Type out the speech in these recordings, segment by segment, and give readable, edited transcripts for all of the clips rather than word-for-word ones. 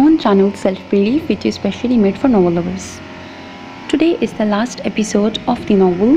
own channel Self Belief, which is specially made for novel lovers. Today is the last episode of the novel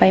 by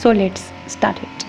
So let's start it.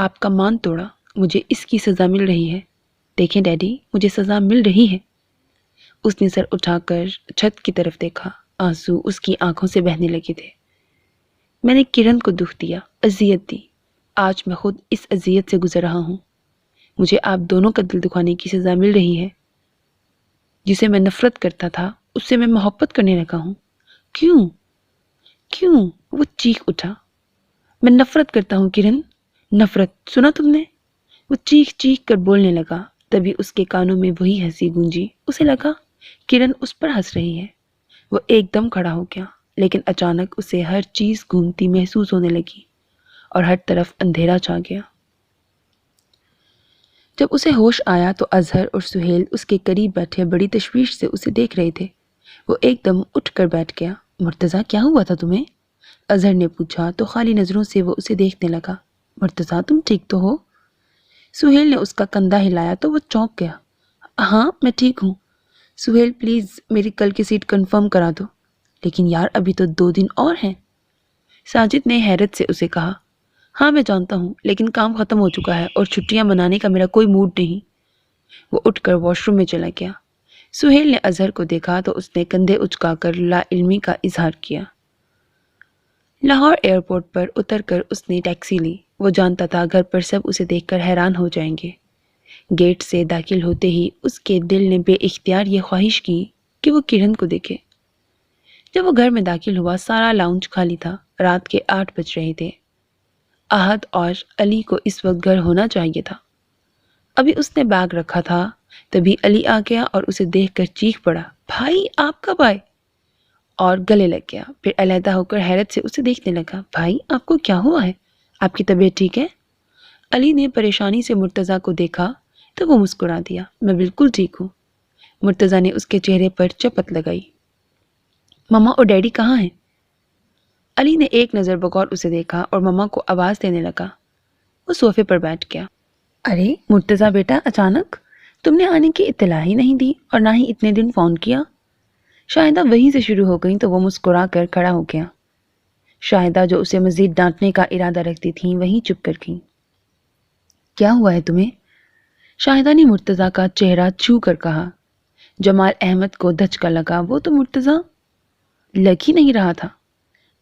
آپ کا مان توڑا، مجھے اس کی سزا مل رہی ہے۔ دیکھیں ڈیڈی، مجھے سزا مل رہی ہے۔ اس نے سر اٹھا کر چھت کی طرف دیکھا، آنسو اس کی آنکھوں سے بہنے لگے تھے۔ میں نے کرن کو دکھ دیا، اذیت دی، آج میں خود اس اذیت سے گزر رہا ہوں۔ مجھے آپ دونوں کا دل دکھانے کی سزا مل رہی ہے۔ جسے میں نفرت کرتا تھا اس سے میں محبت کرنے لگا ہوں۔ کیوں؟ وہ چیخ اٹھا۔ میں نفرت کرتا ہوں کرن، نفرت، سنا تم نے؟ وہ چیخ چیخ کر بولنے لگا۔ تبھی اس کے کانوں میں وہی ہنسی گونجی۔ اسے لگا کرن اس پر ہنس رہی ہے۔ وہ ایک دم کھڑا ہو گیا، لیکن اچانک اسے ہر چیز گھومتی محسوس ہونے لگی اور ہر طرف اندھیرا چھا گیا۔ جب اسے ہوش آیا تو اظہر اور سہیل اس کے قریب بیٹھے بڑی تشویش سے اسے دیکھ رہے تھے۔ وہ ایک دم اٹھ کر بیٹھ گیا۔ مرتضیٰ، کیا ہوا تھا تمہیں؟ اظہر نے پوچھا تو خالی نظروں سے وہ اسے دیکھنے لگا۔ مرتضیٰ، تم ٹھیک تو ہو؟ سہیل نے اس کا کندھا ہلایا تو وہ چونک گیا۔ ہاں میں ٹھیک ہوں۔ سہیل پلیز میری کل کی سیٹ کنفرم کرا دو۔ لیکن یار ابھی تو 2 دن اور ہیں۔ ساجد نے حیرت سے اسے کہا۔ ہاں میں جانتا ہوں، لیکن کام ختم ہو چکا ہے اور چھٹیاں منانے کا میرا کوئی موڈ نہیں۔ وہ اٹھ کر واش روم میں چلا گیا۔ سہیل نے اظہر کو دیکھا تو اس نے کندھے اچکا کر لا علمی کا اظہار کیا۔ لاہور ایئرپورٹ پر اتر کر اس نے ٹیکسی لی۔ وہ جانتا تھا گھر پر سب اسے دیکھ کر حیران ہو جائیں گے۔ گیٹ سے داخل ہوتے ہی اس کے دل نے بے اختیار یہ خواہش کی کہ وہ کرن کو دیکھے۔ جب وہ گھر میں داخل ہوا سارا لاؤنج خالی تھا۔ رات کے 8 بج رہے تھے۔ احد اور علی کو اس وقت گھر ہونا چاہیے تھا۔ ابھی اس نے بیگ رکھا تھا، تبھی علی آ گیا اور اسے دیکھ کر چیخ پڑا، بھائی آپ کب آئے؟ اور گلے لگ گیا۔ پھر علیحدہ ہو کر حیرت سے اسے دیکھنے لگا۔ بھائی آپ کو کیا ہوا ہے؟ آپ کی طبیعت ٹھیک ہے؟ علی نے پریشانی سے مرتضیٰ کو دیکھا تو وہ مسکرا دیا، میں بالکل ٹھیک ہوں۔ مرتضیٰ نے اس کے چہرے پر چپت لگائی۔ مما اور ڈیڈی کہاں ہیں؟ علی نے ایک نظر بغور اسے دیکھا اور مما کو آواز دینے لگا۔ وہ صوفے پر بیٹھ گیا۔ ارے مرتضیٰ بیٹا، اچانک تم نے آنے کی اطلاع ہی نہیں دی اور نہ ہی اتنے دن فون کیا۔ شاہدہ وہیں سے شروع ہو گئی تو وہ مسکرا کر کھڑا ہو گیا۔ شاہدہ جو اسے مزید ڈانٹنے کا ارادہ رکھتی تھیں وہیں چپ کر گئیں۔ کیا ہوا ہے تمہیں؟ شاہدہ نے مرتضیٰ کا چہرہ چھو کر کہا۔ جمال احمد کو دھچکا لگا، وہ تو مرتضیٰ لگ ہی نہیں رہا تھا۔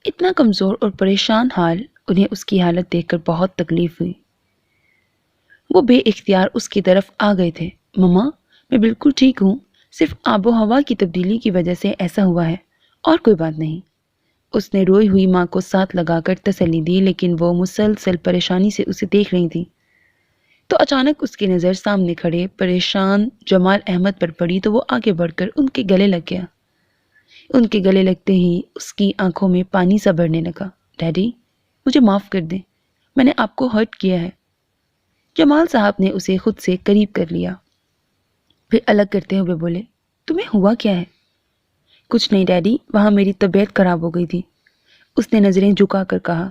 اتنا کمزور اور پریشان حال، انہیں اس کی حالت دیکھ کر بہت تکلیف ہوئی۔ وہ بے اختیار اس کی طرف آ گئے تھے۔ مما میں بالکل ٹھیک ہوں، صرف آب و ہوا کی تبدیلی کی وجہ سے ایسا ہوا ہے، اور کوئی بات نہیں۔ اس نے روئی ہوئی ماں کو ساتھ لگا کر تسلی دی، لیکن وہ مسلسل پریشانی سے اسے دیکھ رہی تھی۔ تو اچانک اس کی نظر سامنے کھڑے پریشان جمال احمد پر پڑی تو وہ آگے بڑھ کر ان کے گلے لگ گیا۔ ان کے گلے لگتے ہی اس کی آنکھوں میں پانی سا بھرنے لگا۔ ڈیڈی مجھے معاف کر دیں، میں نے آپ کو ہرٹ کیا ہے۔ جمال صاحب نے اسے خود سے قریب کر لیا، پھر الگ کرتے ہوئے بولے، تمہیں ہوا کیا ہے؟ کچھ نہیں ڈیڈی، وہاں میری طبیعت خراب ہو گئی تھی، اس نے نظریں جھکا کر کہا۔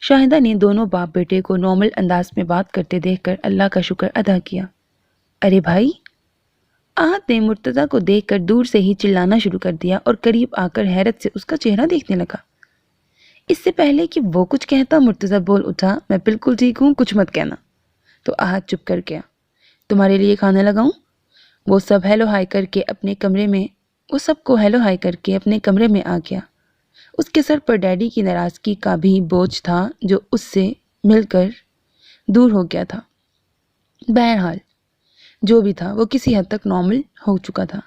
شاہدہ نے دونوں باپ بیٹے کو نارمل انداز میں بات کرتے دیکھ کر اللہ کا شکر ادا کیا۔ ارے بھائی! احد نے مرتضیٰ کو دیکھ کر دور سے ہی چلانا شروع کر دیا اور قریب آ کر حیرت سے اس کا چہرہ دیکھنے لگا۔ اس سے پہلے کہ وہ کچھ کہتا مرتضیٰ بول اٹھا، میں بالکل ٹھیک ہوں، کچھ مت کہنا۔ تو احد چپ کر گیا۔ تمہارے لیے کھانا لگاؤں؟ وہ سب کو ہیلو ہائی کر کے اپنے کمرے میں آ گیا۔ اس کے سر پر ڈیڈی کی ناراضگی کا بھی بوجھ تھا جو اس سے مل کر دور ہو گیا تھا۔ بہرحال جو بھی تھا وہ کسی حد تک نارمل ہو چکا تھا۔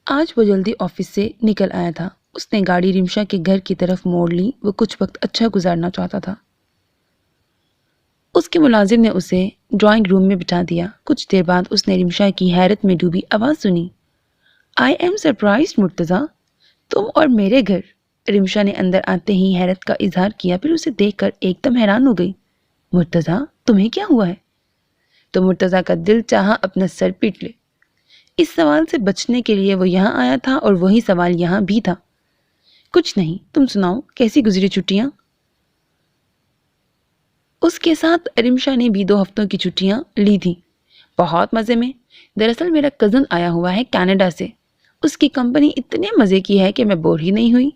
آج وہ جلدی آفس سے نکل آیا تھا۔ اس نے گاڑی رمشا کے گھر کی طرف موڑ لی۔ وہ کچھ وقت اچھا گزارنا چاہتا تھا۔ اس کے ملازم نے اسے ڈرائنگ روم میں بٹھا دیا۔ کچھ دیر بعد اس نے رمشا کی حیرت میں ڈوبی آواز سنی، آئی ایم سرپرائزڈ مرتضیٰ، تم اور میرے گھر۔ رمشا نے اندر آتے ہی حیرت کا اظہار کیا، پھر اسے دیکھ کر ایک دم حیران ہو گئی۔ مرتضیٰ تمہیں کیا ہوا ہے؟ تو مرتضیٰ کا دل چاہا اپنا سر پیٹ لے۔ اس سوال سے بچنے کے لیے وہ یہاں آیا تھا اور وہی سوال یہاں بھی تھا۔ کچھ نہیں، تم سناؤ کیسی گزری چھٹیاں؟ اس کے ساتھ رمشا نے بھی 2 ہفتوں کی چھٹیاں لی تھی۔ بہت مزے میں۔ دراصل میرا کزن آیا ہوا ہے کینیڈا سے، اس کی کمپنی اتنے مزے کی ہے کہ میں بور ہی نہیں ہوئی۔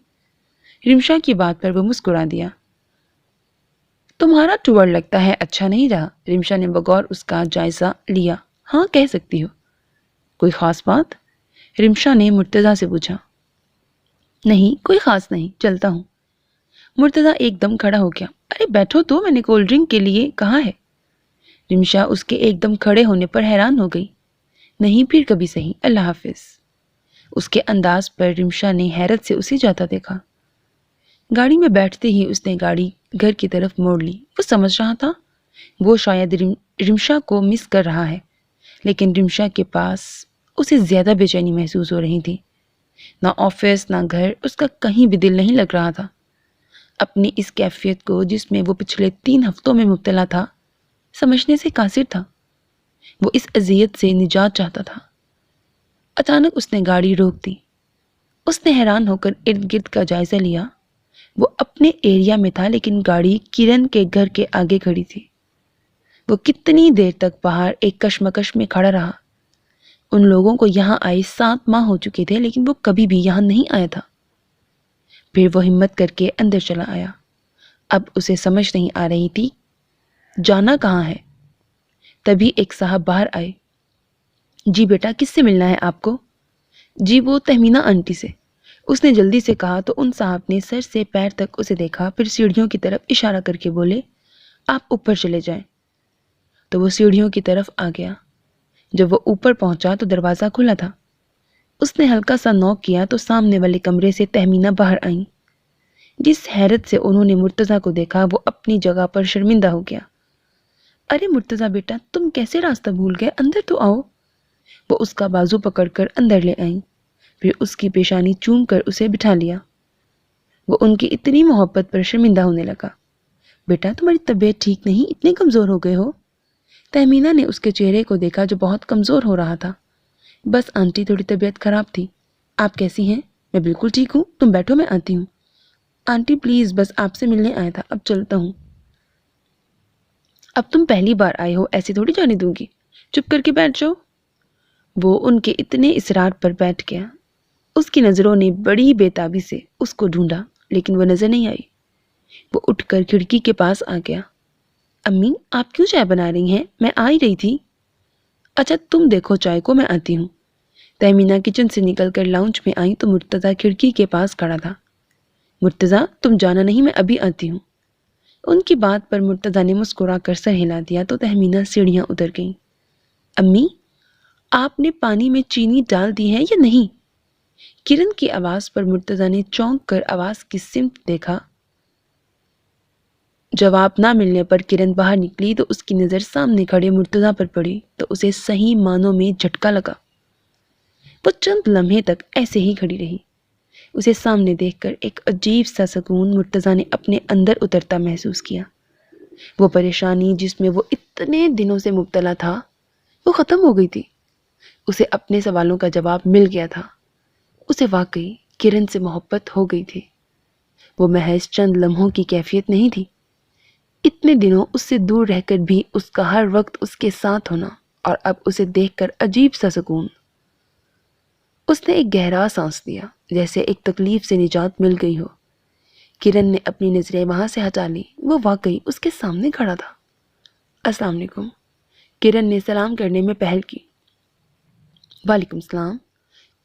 رمشا کی بات پر وہ مسکرا دیا۔ تمہارا ٹور لگتا ہے اچھا نہیں رہا۔ رمشا نے بغور اس کا جائزہ لیا۔ ہاں کہہ سکتی ہو۔ کوئی خاص بات؟ رمشا نے مرتضیٰ سے پوچھا۔ نہیں کوئی خاص نہیں، چلتا ہوں۔ مرتضیٰ ایک دم کھڑا ہو گیا۔ ارے بیٹھو تو، میں نے کولڈ ڈرنک کے لیے کہا ہے۔ رمشا اس کے ایک دم کھڑے ہونے پر حیران ہو گئی۔ نہیں پھر کبھی صحیح، اللہ حافظ۔ اس کے انداز پر رمشا نے حیرت سے اسے جاتا دیکھا۔ گاڑی میں بیٹھتے ہی اس نے گاڑی گھر کی طرف موڑ لی۔ وہ سمجھ رہا تھا وہ شاید رمشا کو مس کر رہا ہے، لیکن رمشا کے پاس اسے زیادہ بے چینی محسوس ہو رہی تھی۔ نہ آفس نہ گھر، اس کا کہیں بھی دل نہیں لگ رہا تھا۔ اپنی اس کیفیت کو جس میں وہ پچھلے 3 ہفتوں میں مبتلا تھا سمجھنے سے قاصر تھا۔ وہ اس اذیت سے نجات چاہتا تھا۔ اچانک اس نے گاڑی روک دی۔ اس نے حیران ہو کر ارد گرد کا جائزہ لیا۔ وہ اپنے ایریا میں تھا لیکن گاڑی کرن کے گھر کے آگے کھڑی تھی۔ وہ کتنی دیر تک باہر ایک کشمکش میں کھڑا رہا۔ ان لوگوں کو یہاں آئے 7 ماہ ہو چکے تھے لیکن وہ کبھی بھی یہاں نہیں آیا تھا۔ پھر وہ ہمت کر کے اندر چلا آیا۔ اب اسے سمجھ نہیں آ رہی تھی جانا کہاں ہے۔ تبھی ایک صاحب باہر آئے۔ جی بیٹا، کس سے ملنا ہے آپ کو؟ جی وہ تہمینہ آنٹی سے۔ اس نے جلدی سے کہا تو ان صاحب نے سر سے پیر تک اسے دیکھا، پھر سیڑھیوں کی طرف اشارہ کر کے بولے آپ اوپر چلے جائیں۔ تو وہ سیڑھیوں کی طرف آ گیا۔ جب وہ اوپر پہنچا تو دروازہ کھلا تھا۔ اس نے ہلکا سا نوک کیا تو سامنے والے کمرے سے تہمینہ باہر آئیں۔ جس حیرت سے انہوں نے مرتضیٰ کو دیکھا وہ اپنی جگہ پر شرمندہ ہو گیا۔ ارے مرتضیٰ بیٹا، تم کیسے راستہ بھول گئے؟ اندر تو آؤ۔ وہ اس کا بازو پکڑ کر اندر لے آئیں، پھر اس کی پیشانی چوم کر اسے بٹھا لیا۔ وہ ان کی اتنی محبت پر شرمندہ ہونے لگا۔ بیٹا تمہاری طبیعت ٹھیک نہیں، اتنے کمزور ہو گئے ہو۔ تہمینہ نے اس کے چہرے کو دیکھا جو بہت کمزور ہو رہا تھا۔ بس آنٹی تھوڑی طبیعت خراب تھی۔ آپ کیسی ہیں؟ میں بالکل ٹھیک ہوں، تم بیٹھو میں آتی ہوں۔ آنٹی پلیز، بس آپ سے ملنے آیا تھا، اب چلتا ہوں۔ اب تم پہلی بار آئے ہو، ایسے تھوڑی جانے دوں گی، چپ کر کے بیٹھ جاؤ۔ وہ ان کے اتنے اصرار پر بیٹھ گیا۔ اس کی نظروں نے بڑی بےتابی سے اس کو ڈھونڈا لیکن وہ نظر نہیں آئی۔ وہ اٹھ کر کھڑکی کے پاس آ گیا۔ امی آپ کیوں چائے بنا رہی ہیں؟ میں آ ہی رہی تھی۔ اچھا تم دیکھو چائے کو، میں آتی ہوں۔ تہمینہ کچن سے نکل کر لاؤنج میں آئی تو مرتضیٰ کھڑکی کے پاس کھڑا تھا۔ مرتضیٰ تم جانا نہیں، میں ابھی آتی ہوں۔ ان کی بات پر مرتضیٰ نے مسکرا کر سر ہلا دیا تو تہمینہ سیڑھیاں اتر گئیں۔ امی آپ نے پانی میں چینی ڈال دی ہے یا نہیں؟ کرن کی آواز پر مرتضیٰ نے چونک کر آواز کی سمت دیکھا۔ جواب نہ ملنے پر کرن باہر نکلی تو اس کی نظر سامنے کھڑے مرتضیٰ پر پڑی تو اسے صحیح معنوں میں جھٹکا لگا۔ وہ چند لمحے تک ایسے ہی کھڑی رہی۔ اسے سامنے دیکھ کر ایک عجیب سا سکون مرتضیٰ نے اپنے اندر اترتا محسوس کیا۔ وہ پریشانی جس میں وہ اتنے دنوں سے مبتلا تھا وہ ختم ہو گئی تھی۔ اسے اپنے سوالوں کا جواب مل گیا تھا۔ اسے واقعی کرن سے محبت ہو گئی تھی۔ وہ محض چند لمحوں کی کیفیت نہیں تھی، اتنے دنوں اس سے دور رہ کر بھی اس کا ہر وقت اس کے ساتھ ہونا، اور اب اسے دیکھ کر عجیب سا سکون۔ اس نے ایک گہرا سانس لیا، جیسے ایک تکلیف سے نجات مل گئی ہو۔ کرن نے اپنی نظریں وہاں سے ہٹا لی۔ وہ واقعی اس کے سامنے کھڑا تھا۔ السلام علیکم، کرن نے سلام کرنے میں پہل کی۔ وعلیکم السلام،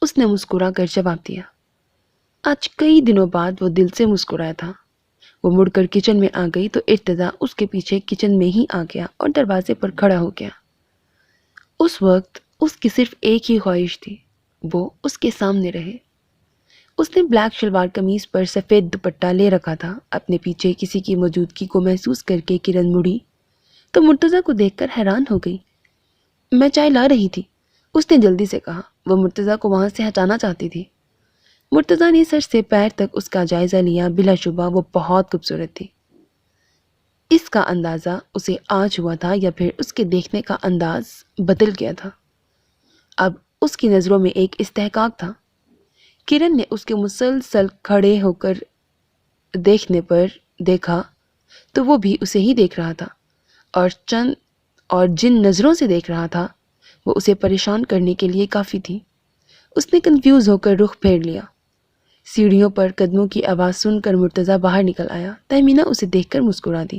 اس نے مسکرا کر جواب دیا۔ آج کئی دنوں بعد وہ دل سے مسکرایا تھا۔ وہ مڑ کر کچن میں آ گئی تو ارتضیٰ اس کے پیچھے کچن میں ہی آ گیا اور دروازے پر کھڑا ہو گیا۔ اس وقت اس کی صرف ایک ہی خواہش تھی، وہ اس کے سامنے رہے۔ اس نے بلیک شلوار قمیض پر سفید دوپٹہ لے رکھا تھا۔ اپنے پیچھے کسی کی موجودگی کو محسوس کر کے کرن مڑی تو مرتضیٰ کو دیکھ کر حیران ہو گئی۔ میں چائے لا رہی تھی، اس نے جلدی سے کہا۔ وہ مرتضیٰ کو وہاں سے ہٹانا چاہتی تھی۔ مرتضیٰ نے سر سے پیر تک اس کا جائزہ لیا۔ بلا شبہ وہ بہت خوبصورت تھی۔ اس کا اندازہ اسے آج ہوا تھا یا پھر اس کے دیکھنے کا انداز بدل گیا تھا۔ اب اس کی نظروں میں ایک استحقاق تھا۔ کرن نے اس کے مسلسل کھڑے ہو کر دیکھنے پر دیکھا تو وہ بھی اسے ہی دیکھ رہا تھا، اور جن نظروں سے دیکھ رہا تھا وہ اسے پریشان کرنے کے لیے کافی تھی۔ اس نے کنفیوز ہو کر رخ پھیر لیا۔ سیڑھیوں پر قدموں کی آواز سن کر مرتضیٰ باہر نکل آیا۔ تہمینہ اسے دیکھ کر مسکرا دی۔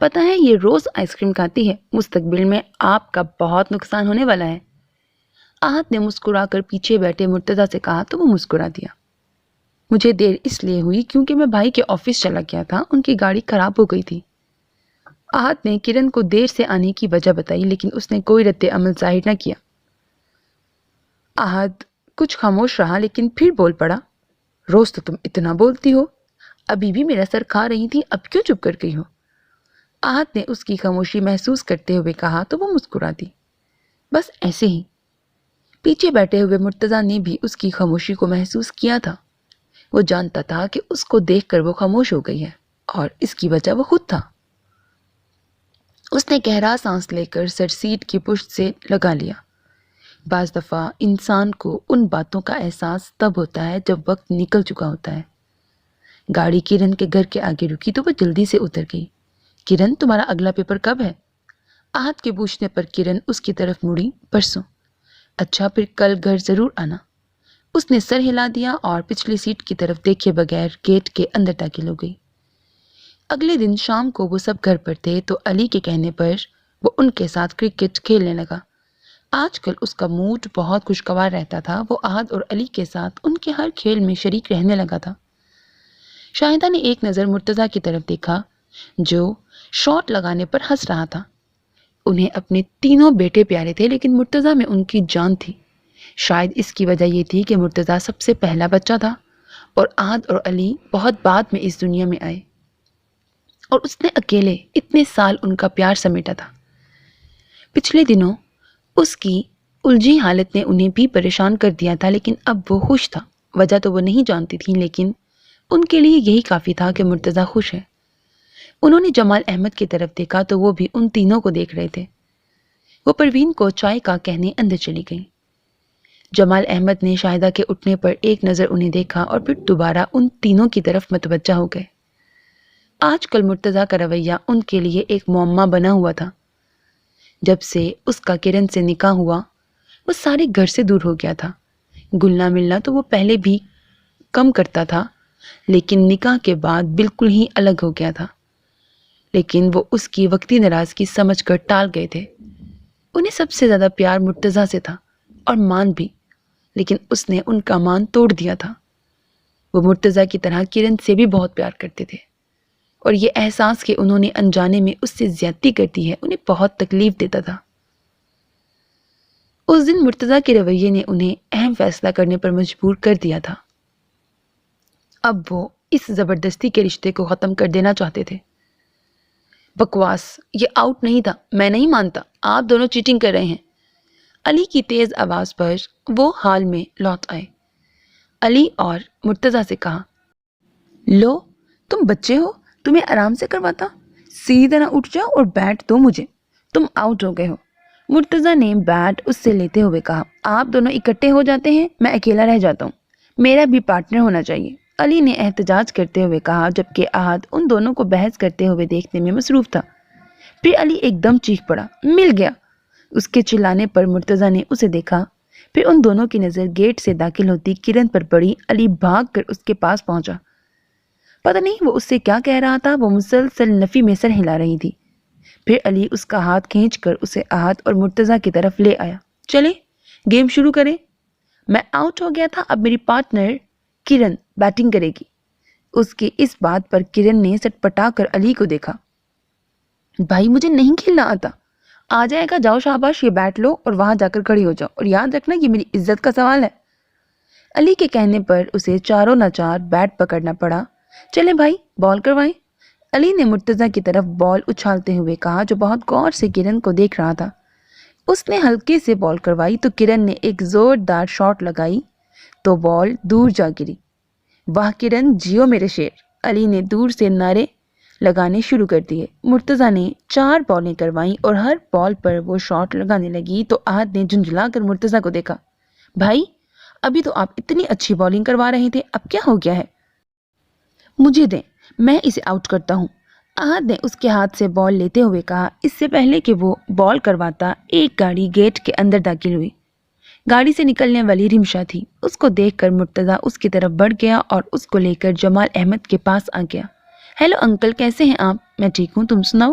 پتہ ہے یہ روز آئس کریم کھاتی ہے، مستقبل میں آپ کا بہت نقصان ہونے والا ہے۔ احد نے مسکرا کر پیچھے بیٹھے مرتضیٰ سے کہا تو وہ مسکرا دیا۔ مجھے دیر اس لیے ہوئی کیونکہ میں بھائی کے آفس چلا گیا تھا، ان کی گاڑی خراب ہو گئی تھی۔ احد نے کرن کو دیر سے آنے کی وجہ بتائی لیکن اس نے کوئی رد عمل ظاہر نہ کیا۔ احد کچھ خاموش رہا لیکن پھر بول پڑا، روز تو تم اتنا بولتی ہو، ابھی بھی میرا سر کھا رہی تھی، اب کیوں چپ کر گئی ہو؟ احد نے اس کی خاموشی محسوس کرتے ہوئے کہا تو وہ مسکرا دی، بس ایسے ہی۔ پیچھے بیٹھے ہوئے مرتضیٰ نے بھی اس کی خاموشی کو محسوس کیا تھا۔ وہ جانتا تھا کہ اس کو دیکھ کر وہ خاموش ہو گئی ہے اور اس کی وجہ وہ خود تھا۔ اس نے گہرا سانس لے کر سر سیٹ کی پشت سے لگا لیا۔ بعض دفعہ انسان کو ان باتوں کا احساس تب ہوتا ہے جب وقت نکل چکا ہوتا ہے۔ گاڑی کرن کے گھر کے آگے رکی تو وہ جلدی سے اتر گئی۔ کرن تمہارا اگلا پیپر کب ہے؟ احد کے پوچھنے پر کرن اس کی طرف مڑی، پرسوں۔ اچھا پھر کل گھر ضرور آنا۔ اس نے سر ہلا دیا اور پچھلی سیٹ کی طرف دیکھے بغیر گیٹ کے اندر داخل ہو گئی۔ اگلے دن شام کو وہ سب گھر پر تھے تو علی کے کہنے پر وہ ان کے ساتھ کرکٹ کھیلنے لگا۔ آج کل اس کا موڈ بہت خوشگوار رہتا تھا، وہ احد اور علی کے ساتھ ان کے ہر کھیل میں شریک رہنے لگا تھا۔ شاہدہ نے ایک نظر مرتضیٰ کی طرف دیکھا جو شاٹ لگانے پر ہنس رہا تھا۔ انہیں اپنے تینوں بیٹے پیارے تھے لیکن مرتضیٰ میں ان کی جان تھی۔ شاید اس کی وجہ یہ تھی کہ مرتضیٰ سب سے پہلا بچہ تھا اور احد اور علی بہت بعد میں اس دنیا میں آئے، اور اس نے اکیلے اتنے سال ان کا پیار سمیٹا تھا۔ پچھلے دنوں اس کی الجھی حالت نے انہیں بھی پریشان کر دیا تھا لیکن اب وہ خوش تھا۔ وجہ تو وہ نہیں جانتی تھی لیکن ان کے لیے یہی کافی تھا کہ مرتضیٰ خوش ہے۔ انہوں نے جمال احمد کی طرف دیکھا تو وہ بھی ان تینوں کو دیکھ رہے تھے۔ وہ پروین کو چائے کا کہنے اندر چلی گئی۔ جمال احمد نے شاہدہ کے اٹھنے پر ایک نظر انہیں دیکھا اور پھر دوبارہ ان تینوں کی طرف متوجہ ہو گئے۔ آج کل مرتضیٰ کا رویہ ان کے لیے ایک معمہ بنا ہوا تھا۔ جب سے اس کا کرن سے نکاح ہوا وہ سارے گھر سے دور ہو گیا تھا۔ گلنا ملنا تو وہ پہلے بھی کم کرتا تھا لیکن نکاح کے بعد بالکل ہی الگ ہو گیا تھا۔ لیکن وہ اس کی وقتی ناراضگی سمجھ کر ٹال گئے تھے۔ انہیں سب سے زیادہ پیار مرتضیٰ سے تھا اور مان بھی، لیکن اس نے ان کا مان توڑ دیا تھا۔ وہ مرتضیٰ کی طرح کرن سے بھی بہت پیار کرتے تھے اور یہ احساس کہ انہوں نے انجانے میں اس سے زیادتی کر دی ہے انہیں بہت تکلیف دیتا تھا۔ اس دن مرتضیٰ کے رویے نے انہیں اہم فیصلہ کرنے پر مجبور کر دیا تھا۔ اب وہ اس زبردستی کے رشتے کو ختم کر دینا چاہتے تھے۔ بکواس، یہ آؤٹ نہیں تھا، میں نہیں مانتا، آپ دونوں چیٹنگ کر رہے ہیں۔ علی کی تیز آواز پر وہ حال میں لوٹ آئے۔ علی اور مرتضیٰ سے کہا، لو تم بچے ہو، تمہیں آرام سے کرواتا، سیدھی طرح اٹھ جاؤ اور بیٹ دو مجھے، تم آؤٹ ہو گئے ہو۔ مرتضیٰ نے بیٹ اس سے لیتے ہوئے کہا، آپ دونوں اکٹھے ہو جاتے ہیں، میں اکیلا رہ جاتا ہوں، میرا بھی پارٹنر ہونا چاہیے، علی نے احتجاج کرتے ہوئے کہا، جبکہ احد ان دونوں کو بحث کرتے ہوئے دیکھنے میں مصروف تھا۔ پھر علی ایک دم چیخ پڑا، مل گیا۔ اس کے چلانے پر مرتضیٰ نے اسے دیکھا، پھر ان دونوں کی نظر گیٹ سے داخل ہوتی کرن پر پڑی۔ علی بھاگ کر اس کے پاس پہنچا۔ پتہ نہیں وہ اس سے کیا کہہ رہا تھا، وہ مسلسل نفی میں سر ہلا رہی تھی۔ پھر علی اس کا ہاتھ کھینچ کر اسے احد اور مرتضیٰ کی طرف لے آیا۔ چلے گیم شروع کریں، میں آؤٹ ہو گیا تھا، اب میری پارٹنر کرن بیٹنگ کرے گی۔ اس کی اس بات پر کرن نے سٹ پٹا کر علی کو دیکھا، بھائی مجھے نہیں کھیلنا آتا، آ جائے گا، جاؤ شاباش، یہ بیٹ لو اور وہاں جا کر کھڑی ہو جاؤ، اور یاد رکھنا یہ میری عزت کا سوال ہے۔ علی کے کہنے پر اسے چاروں ناچار بیٹ پکڑنا پڑا۔ چلے بھائی بال کروائیں، علی نے مرتضیٰ کی طرف بال اچھالتے ہوئے کہا جو بہت غور سے کرن کو دیکھ رہا تھا۔ اس نے ہلکے سے بال کروائی تو کرن نے ایک زوردار شاٹ لگائی تو بال دور جا گری۔ واہ کرن، جیو میرے شیر، علی نے دور سے نعرے لگانے شروع کر دیے۔ مرتضیٰ نے 4 بالیں کروائیں اور ہر بال پر وہ شاٹ لگانے لگی تو احد نے جھنجھلا کر مرتضیٰ کو دیکھا، بھائی ابھی تو آپ اتنی اچھی بالنگ کروا رہے تھے، اب کیا ہو گیا ہے؟ مجھے دیں، میں اسے آؤٹ کرتا ہوں، احد نے اس کے ہاتھ سے بال لیتے ہوئے کہا۔ اس سے پہلے کہ وہ بال کرواتا ایک گاڑی گیٹ کے اندر داخل ہوئی۔ گاڑی سے نکلنے والی رمشا تھی۔ اس کو دیکھ کر مرتضیٰ اس کی طرف بڑھ گیا اور اس کو لے کر جمال احمد کے پاس آ گیا۔ ہیلو انکل، کیسے ہیں آپ؟ میں ٹھیک ہوں، تم سناؤ؟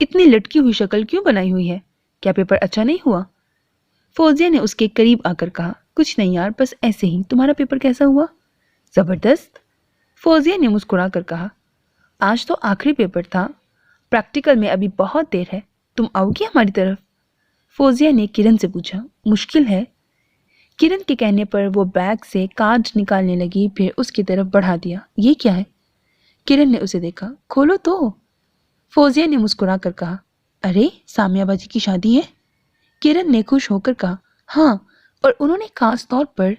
اتنی لٹکی ہوئی شکل کیوں بنائی ہوئی ہے؟ کیا پیپر اچھا نہیں ہوا؟ فوزیہ نے اس کے قریب آ کر کہا۔ کچھ نہیں یار، بس ایسے ہی۔ تمہارا پیپر کیسا ہوا؟ زبردست، فوزیہ نے مسکرا کر کہا۔ آج تو آخری پیپر تھا، پریکٹیکل میں ابھی بہت دیر ہے، تم آؤ گی ہماری طرف؟ فوزیہ نے کرن سے پوچھا۔ مشکل ہے۔ کرن کے کہنے پر وہ بیگ سے کارڈ نکالنے لگی، پھر اس کی طرف بڑھا دیا۔ یہ کیا ہے؟ کرن نے اسے دیکھا۔ کھولو تو، فوزیہ نے مسکرا کر کہا۔ ارے سامیہ باجی کی شادی ہے؟ کرن نے خوش ہو کر کہا۔ ہاں، اور انہوں نے خاص طور پر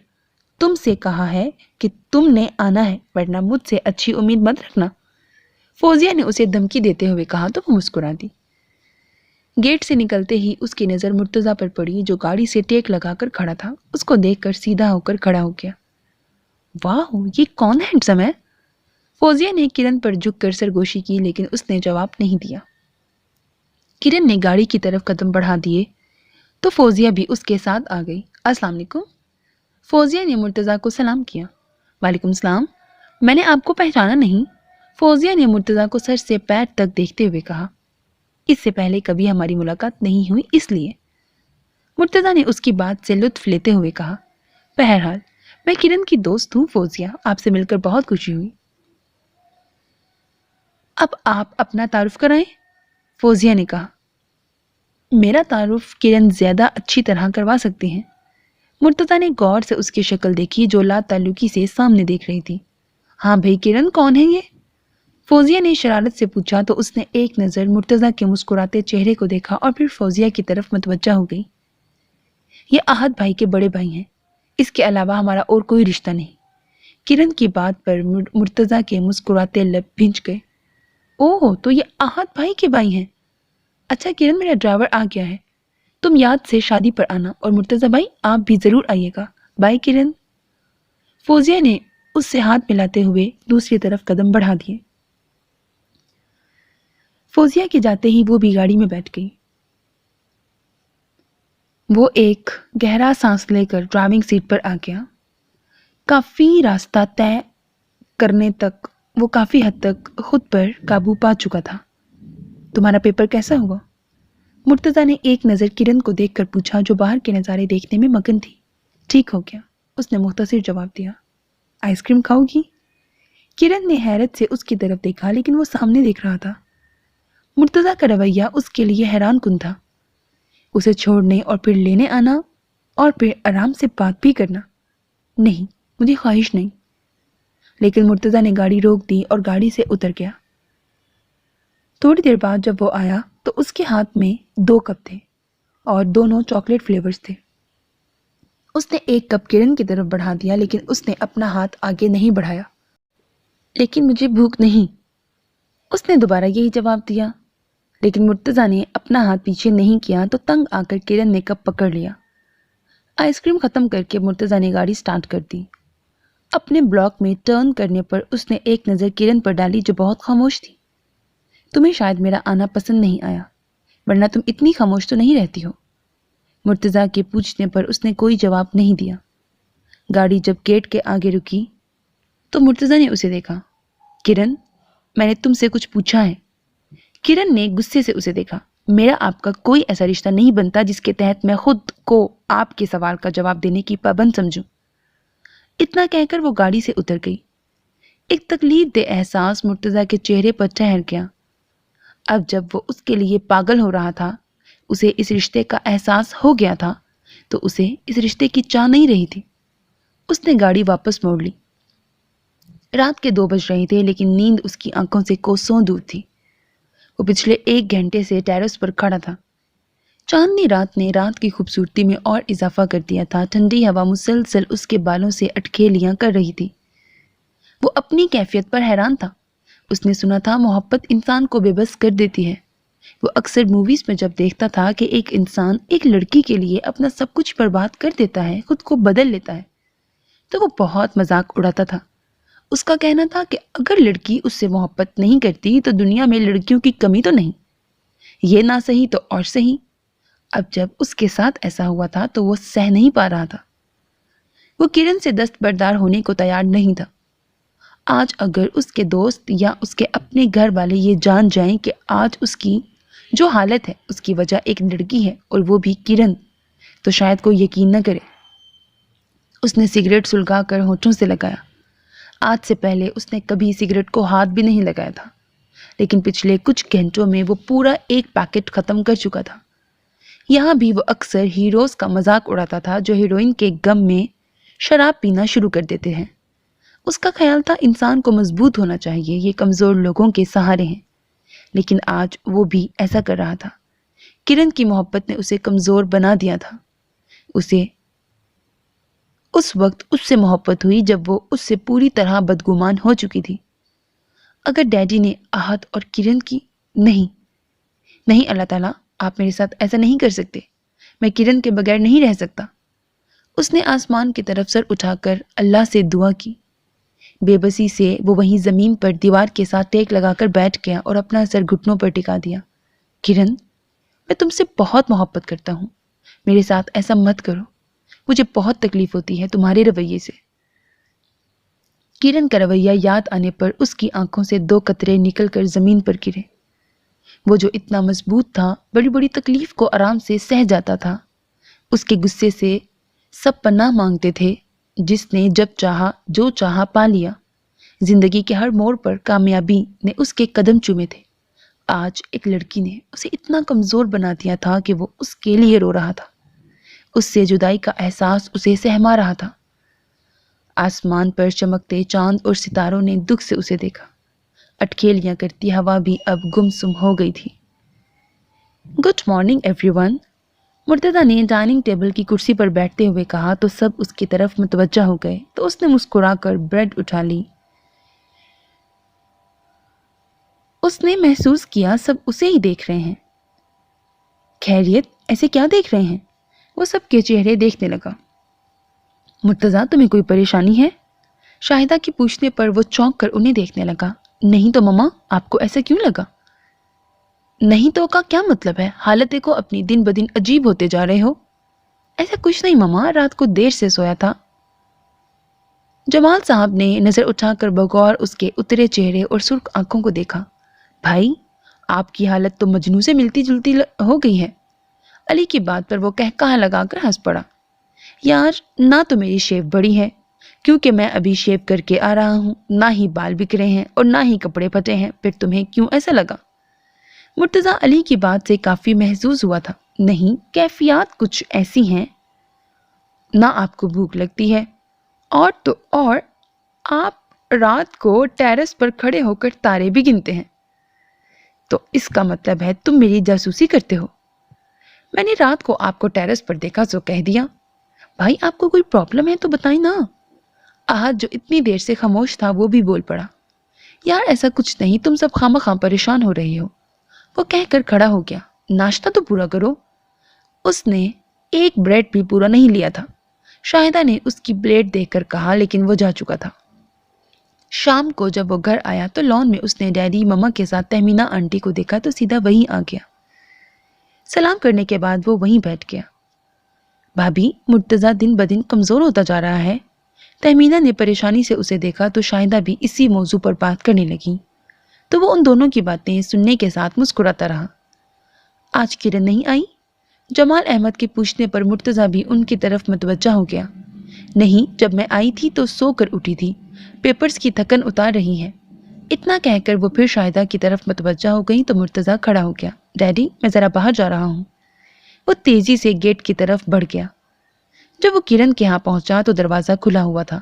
تم سے کہا ہے کہ تم نے آنا ہے، ورنہ مجھ سے اچھی امید مت رکھنا۔ فوزیہ نے اسے دھمکی دیتے ہوئے کہا تو وہ مسکرا دی۔ گیٹ سے نکلتے ہی اس کی نظر مرتضیٰ پر پڑی جو گاڑی سے ٹیک لگا کر کھڑا تھا۔ اس کو دیکھ کر سیدھا ہو کر کھڑا ہو گیا۔ واہ، یہ کون ہینڈسم ہے؟ فوزیہ نے کرن پر جھک کر سرگوشی کی، لیکن اس نے جواب نہیں دیا۔ کرن نے گاڑی کی طرف قدم بڑھا دیے تو فوزیہ بھی اس کے ساتھ آ گئی۔ السلام علیکم۔ فوزیہ نے مرتضیٰ کو سلام کیا۔ وعلیکم السلام، میں نے آپ کو پہچانا نہیں، فوزیہ نے مرتضیٰ کو سر سے پیر تک دیکھتے ہوئے کہا۔ اس سے پہلے کبھی ہماری ملاقات نہیں ہوئی اس لیے، مرتضیٰ نے اس کی بات سے لطف لیتے ہوئے کہا۔ بہرحال میں کرن کی دوست ہوں فوزیہ، آپ سے مل کر بہت خوشی ہوئی۔ اب آپ اپنا تعارف کرائیں، فوزیہ نے کہا۔ میرا تعارف کرن زیادہ اچھی طرح کروا سکتے ہیں۔ مرتضیٰ نے غور سے اس کی شکل دیکھی جو لا تعلقی سے سامنے دیکھ رہی تھی۔ ہاں بھائی کرن، کون ہے یہ؟ فوزیہ نے شرارت سے پوچھا تو اس نے ایک نظر مرتضیٰ کے مسکراتے چہرے کو دیکھا اور پھر فوزیہ کی طرف متوجہ ہو گئی۔ یہ احد بھائی کے بڑے بھائی ہیں، اس کے علاوہ ہمارا اور کوئی رشتہ نہیں۔ کرن کی بات پر مرتضیٰ کے مسکراتے لب بھنج گئے۔ اوہ، تو یہ احد بھائی کے بھائی ہیں۔ اچھا کرن، میرا ڈرائیور آ گیا ہے، تم یاد سے شادی پر آنا، اور مرتضیٰ بھائی آپ بھی ضرور آئیے گا۔ بائی کرن۔ فوزیہ نے اس سے ہاتھ ملاتے ہوئے دوسری طرف قدم بڑھا دیے۔ فوزیہ کے جاتے ہی وہ بھی گاڑی میں بیٹھ گئی۔ وہ ایک گہرا سانس لے کر ڈرائیونگ سیٹ پر آ گیا۔ کافی راستہ طے کرنے تک وہ کافی حد تک خود پر قابو پا چکا تھا۔ تمہارا پیپر کیسا ہوا؟ مرتضیٰ نے ایک نظر کرن کو دیکھ کر پوچھا جو باہر کے نظارے دیکھنے میں مگن تھی۔ ٹھیک ہو گیا، اس نے مختصر جواب دیا۔ آئس کریم کھاؤ گی؟ کرن نے حیرت سے اس کی طرف دیکھا، لیکن وہ سامنے دیکھ رہا تھا۔ مرتضیٰ کا رویہ اس کے لیے حیران کن تھا۔ اسے چھوڑنے اور پھر لینے آنا اور پھر آرام سے بات بھی کرنا۔ نہیں، مجھے خواہش نہیں۔ لیکن مرتضیٰ نے گاڑی روک دی اور گاڑی سے اتر گیا۔ تھوڑی دیر بعد جب وہ آیا تو اس کے ہاتھ میں 2 کپ تھے اور دونوں چاکلیٹ فلیورز تھے۔ اس نے ایک کپ کرن کی طرف بڑھا دیا، لیکن اس نے اپنا ہاتھ آگے نہیں بڑھایا۔ لیکن مجھے بھوک نہیں، اس نے دوبارہ یہی جواب دیا۔ لیکن مرتضیٰ نے اپنا ہاتھ پیچھے نہیں کیا تو تنگ آ کر کرن نے کپ پکڑ لیا۔ آئس کریم ختم کر کے مرتضیٰ نے گاڑی سٹارٹ کر دی۔ اپنے بلاک میں ٹرن کرنے پر اس نے ایک نظر کرن پر ڈالی جو بہت خاموش تھی۔ تمہیں شاید میرا آنا پسند نہیں آیا، ورنہ تم اتنی خاموش تو نہیں رہتی ہو۔ مرتضیٰ کے پوچھنے پر اس نے کوئی جواب نہیں دیا۔ گاڑی جب گیٹ کے آگے رکی تو مرتضیٰ نے اسے دیکھا۔ کرن، میں نے تم سے کچھ پوچھا ہے۔ کرن نے غصے سے اسے دیکھا۔ میرا آپ کا کوئی ایسا رشتہ نہیں بنتا جس کے تحت میں خود کو آپ کے سوال کا جواب دینے کی پابند سمجھوں۔ اتنا کہہ کر وہ گاڑی سے اتر گئی۔ ایک تکلیف دہ احساس مرتضیٰ کے چہرے پر ٹھہر گیا۔ اب جب وہ اس کے لیے پاگل ہو رہا تھا، اسے اس رشتے کا احساس ہو گیا تھا، تو اسے اس رشتے کی چاہ نہیں رہی تھی۔ اس نے گاڑی واپس موڑ لی۔ رات کے 2 بج رہے تھے، لیکن نیند اس کی آنکھوں سے کوسوں دور تھی۔ وہ پچھلے 1 گھنٹے سے ٹیرس پر کھڑا تھا۔ چاندنی رات نے رات کی خوبصورتی میں اور اضافہ کر دیا تھا۔ ٹھنڈی ہوا مسلسل اس کے بالوں سے اٹکھیلیاں کر رہی تھی۔ وہ اپنی کیفیت پر حیران تھا۔ اس نے سنا تھا محبت انسان کو بے بس کر دیتی ہے۔ وہ اکثر موویز میں جب دیکھتا تھا کہ ایک انسان ایک لڑکی کے لیے اپنا سب کچھ برباد کر دیتا ہے، خود کو بدل لیتا ہے، تو وہ بہت مذاق اڑاتا تھا۔ اس کا کہنا تھا کہ اگر لڑکی اس سے محبت نہیں کرتی تو دنیا میں لڑکیوں کی کمی تو نہیں، یہ نہ صحیح تو اور صحیح۔ اب جب اس کے ساتھ ایسا ہوا تھا تو وہ سہ نہیں پا رہا تھا۔ وہ کرن سے دستبردار ہونے کو تیار نہیں تھا۔ آج اگر اس کے دوست یا اس کے اپنے گھر والے یہ جان جائیں کہ آج اس کی جو حالت ہے اس کی وجہ ایک لڑکی ہے اور وہ بھی کرن، تو شاید کوئی یقین نہ کرے۔ اس نے سگریٹ سلگا کر ہونٹوں سے لگایا۔ آج سے پہلے اس نے کبھی سگریٹ کو ہاتھ بھی نہیں لگایا تھا، لیکن پچھلے کچھ گھنٹوں میں وہ پورا ایک پیکٹ ختم کر چکا تھا۔ یہاں بھی وہ اکثر ہیروز کا مذاق اڑاتا تھا جو ہیروئن کے غم میں شراب پینا شروع کر دیتے ہیں۔ اس کا خیال تھا انسان کو مضبوط ہونا چاہیے، یہ کمزور لوگوں کے سہارے ہیں، لیکن آج وہ بھی ایسا کر رہا تھا۔ کرن کی محبت نے اسے کمزور بنا دیا تھا۔ اسے اس وقت اس سے محبت ہوئی جب وہ اس سے پوری طرح بدگمان ہو چکی تھی۔ اگر ڈیڈی نے آہت اور کرن کی نہیں اللہ تعالیٰ، آپ میرے ساتھ ایسا نہیں کر سکتے، میں کرن کے بغیر نہیں رہ سکتا۔ اس نے آسمان کی طرف سر اٹھا کر اللہ سے دعا کی۔ بے بسی سے وہ وہیں زمین پر دیوار کے ساتھ ٹیک لگا کر بیٹھ گیا اور اپنا سر گھٹنوں پر ٹکا دیا۔ کرن، میں تم سے بہت محبت کرتا ہوں، میرے ساتھ ایسا مت کرو، مجھے بہت تکلیف ہوتی ہے تمہارے رویے سے۔ کرن کا رویہ یاد آنے پر اس کی آنکھوں سے 2 قطرے نکل کر زمین پر گرے۔ وہ جو اتنا مضبوط تھا، بڑی بڑی تکلیف کو آرام سے سہ جاتا تھا، اس کے غصے سے سب پناہ مانگتے تھے، جس نے جب چاہا جو چاہا پا لیا۔ زندگی کے ہر موڑ پر کامیابی نے اس کے قدم چومے تھے۔ آج ایک لڑکی نے اسے اتنا کمزور بنا دیا تھا کہ وہ اس کے لیے رو رہا تھا۔ اس سے جدائی کا احساس اسے سہما رہا تھا۔ آسمان پر چمکتے چاند اور ستاروں نے دکھ سے اسے دیکھا۔ اٹکھیلیاں کرتی ہوا بھی اب گمسم ہو گئی تھی۔ Good morning every one, Murtaza نے ڈائننگ ٹیبل کی کرسی پر بیٹھتے ہوئے کہا تو سب اس کی طرف متوجہ ہو گئے، تو اس نے مسکرا کر بریڈ اٹھا لی۔ اس نے محسوس کیا سب اسے ہی دیکھ رہے ہیں۔ خیریت، ایسے کیا دیکھ رہے ہیں؟ وہ سب کے چہرے دیکھنے لگا۔ مرتضیٰ، تمہیں کوئی پریشانی ہے؟ شاہدہ کی پوچھنے پر وہ چونک کر انہیں دیکھنے لگا۔ نہیں تو مما، آپ کو ایسا کیوں لگا؟ نہیں تو کا کیا مطلب ہے؟ حالت کو اپنی دن بدن عجیب ہوتے جا رہے ہو۔ ایسا کچھ نہیں مما، رات کو دیر سے سویا تھا۔ جمال صاحب نے نظر اٹھا کر بغور اس کے اترے چہرے اور سرخ آنکھوں کو دیکھا۔ بھائی، آپ کی حالت تو مجنوں سے ملتی جلتی ہو گئی ہے۔ علی کی بات پر وہ کہا لگا کر ہنس پڑا۔ یار، نہ تو میری شیو بڑی ہے، کیونکہ میں ابھی شیو کر کے آ رہا ہوں، نہ ہی بال بکھرے ہیں اور نہ ہی کپڑے پھٹے ہیں، پھر تمہیں کیوں ایسا لگا؟ مرتضیٰ علی کی بات سے کافی محظوظ ہوا تھا۔ نہیں، کیفیات کچھ ایسی ہیں، نہ آپ کو بھوک لگتی ہے اور تو اور آپ رات کو ٹیرس پر کھڑے ہو کر تارے بھی گنتے ہیں، تو اس کا مطلب ہے تم میری جاسوسی کرتے ہو۔ میں نے رات کو آپ کو ٹیرس پر دیکھا تو کہہ دیا۔ بھائی، آپ کو کوئی پرابلم ہے تو بتائیں نا۔ آہت جو اتنی دیر سے خاموش تھا وہ بھی بول پڑا۔ یار ایسا کچھ نہیں، تم سب خواہ پریشان ہو رہی ہو۔ وہ کہہ کر کھڑا ہو گیا۔ ناشتہ تو پورا کرو۔ اس نے ایک بریڈ بھی پورا نہیں لیا تھا۔ شاہدہ نے اس کی پلیٹ دیکھ کر کہا، لیکن وہ جا چکا تھا۔ شام کو جب وہ گھر آیا تو لان میں اس نے ڈیڈی مما کے ساتھ تہمینہ آنٹی کو دیکھا تو سیدھا وہیں آ گیا۔ سلام کرنے کے بعد وہ وہیں بیٹھ گیا۔ بھابھی، مرتضیٰ دن بدن کمزور ہوتا جا رہا ہے۔ تہمینہ نے پریشانی سے اسے دیکھا تو شاہدہ بھی اسی موضوع پر بات کرنے لگی، تو وہ ان دونوں کی باتیں سننے کے ساتھ مسکراتا رہا۔ آج کرن نہیں آئی؟ جمال احمد کے پوچھنے پر مرتضیٰ بھی ان کی طرف متوجہ ہو گیا۔ نہیں، جب میں آئی تھی تو سو کر اٹھی تھی، پیپرز کی تھکن اتار رہی ہے۔ اتنا کہہ کر وہ پھر شاہدہ کی طرف متوجہ ہو گئی تو مرتضیٰ کھڑا ہو گیا۔ ڈیڈی، میں ذرا باہر جا رہا ہوں۔ وہ تیزی سے گیٹ کی طرف بڑھ گیا۔ جب وہ کرن کے ہاں پہنچا تو دروازہ کھلا ہوا تھا۔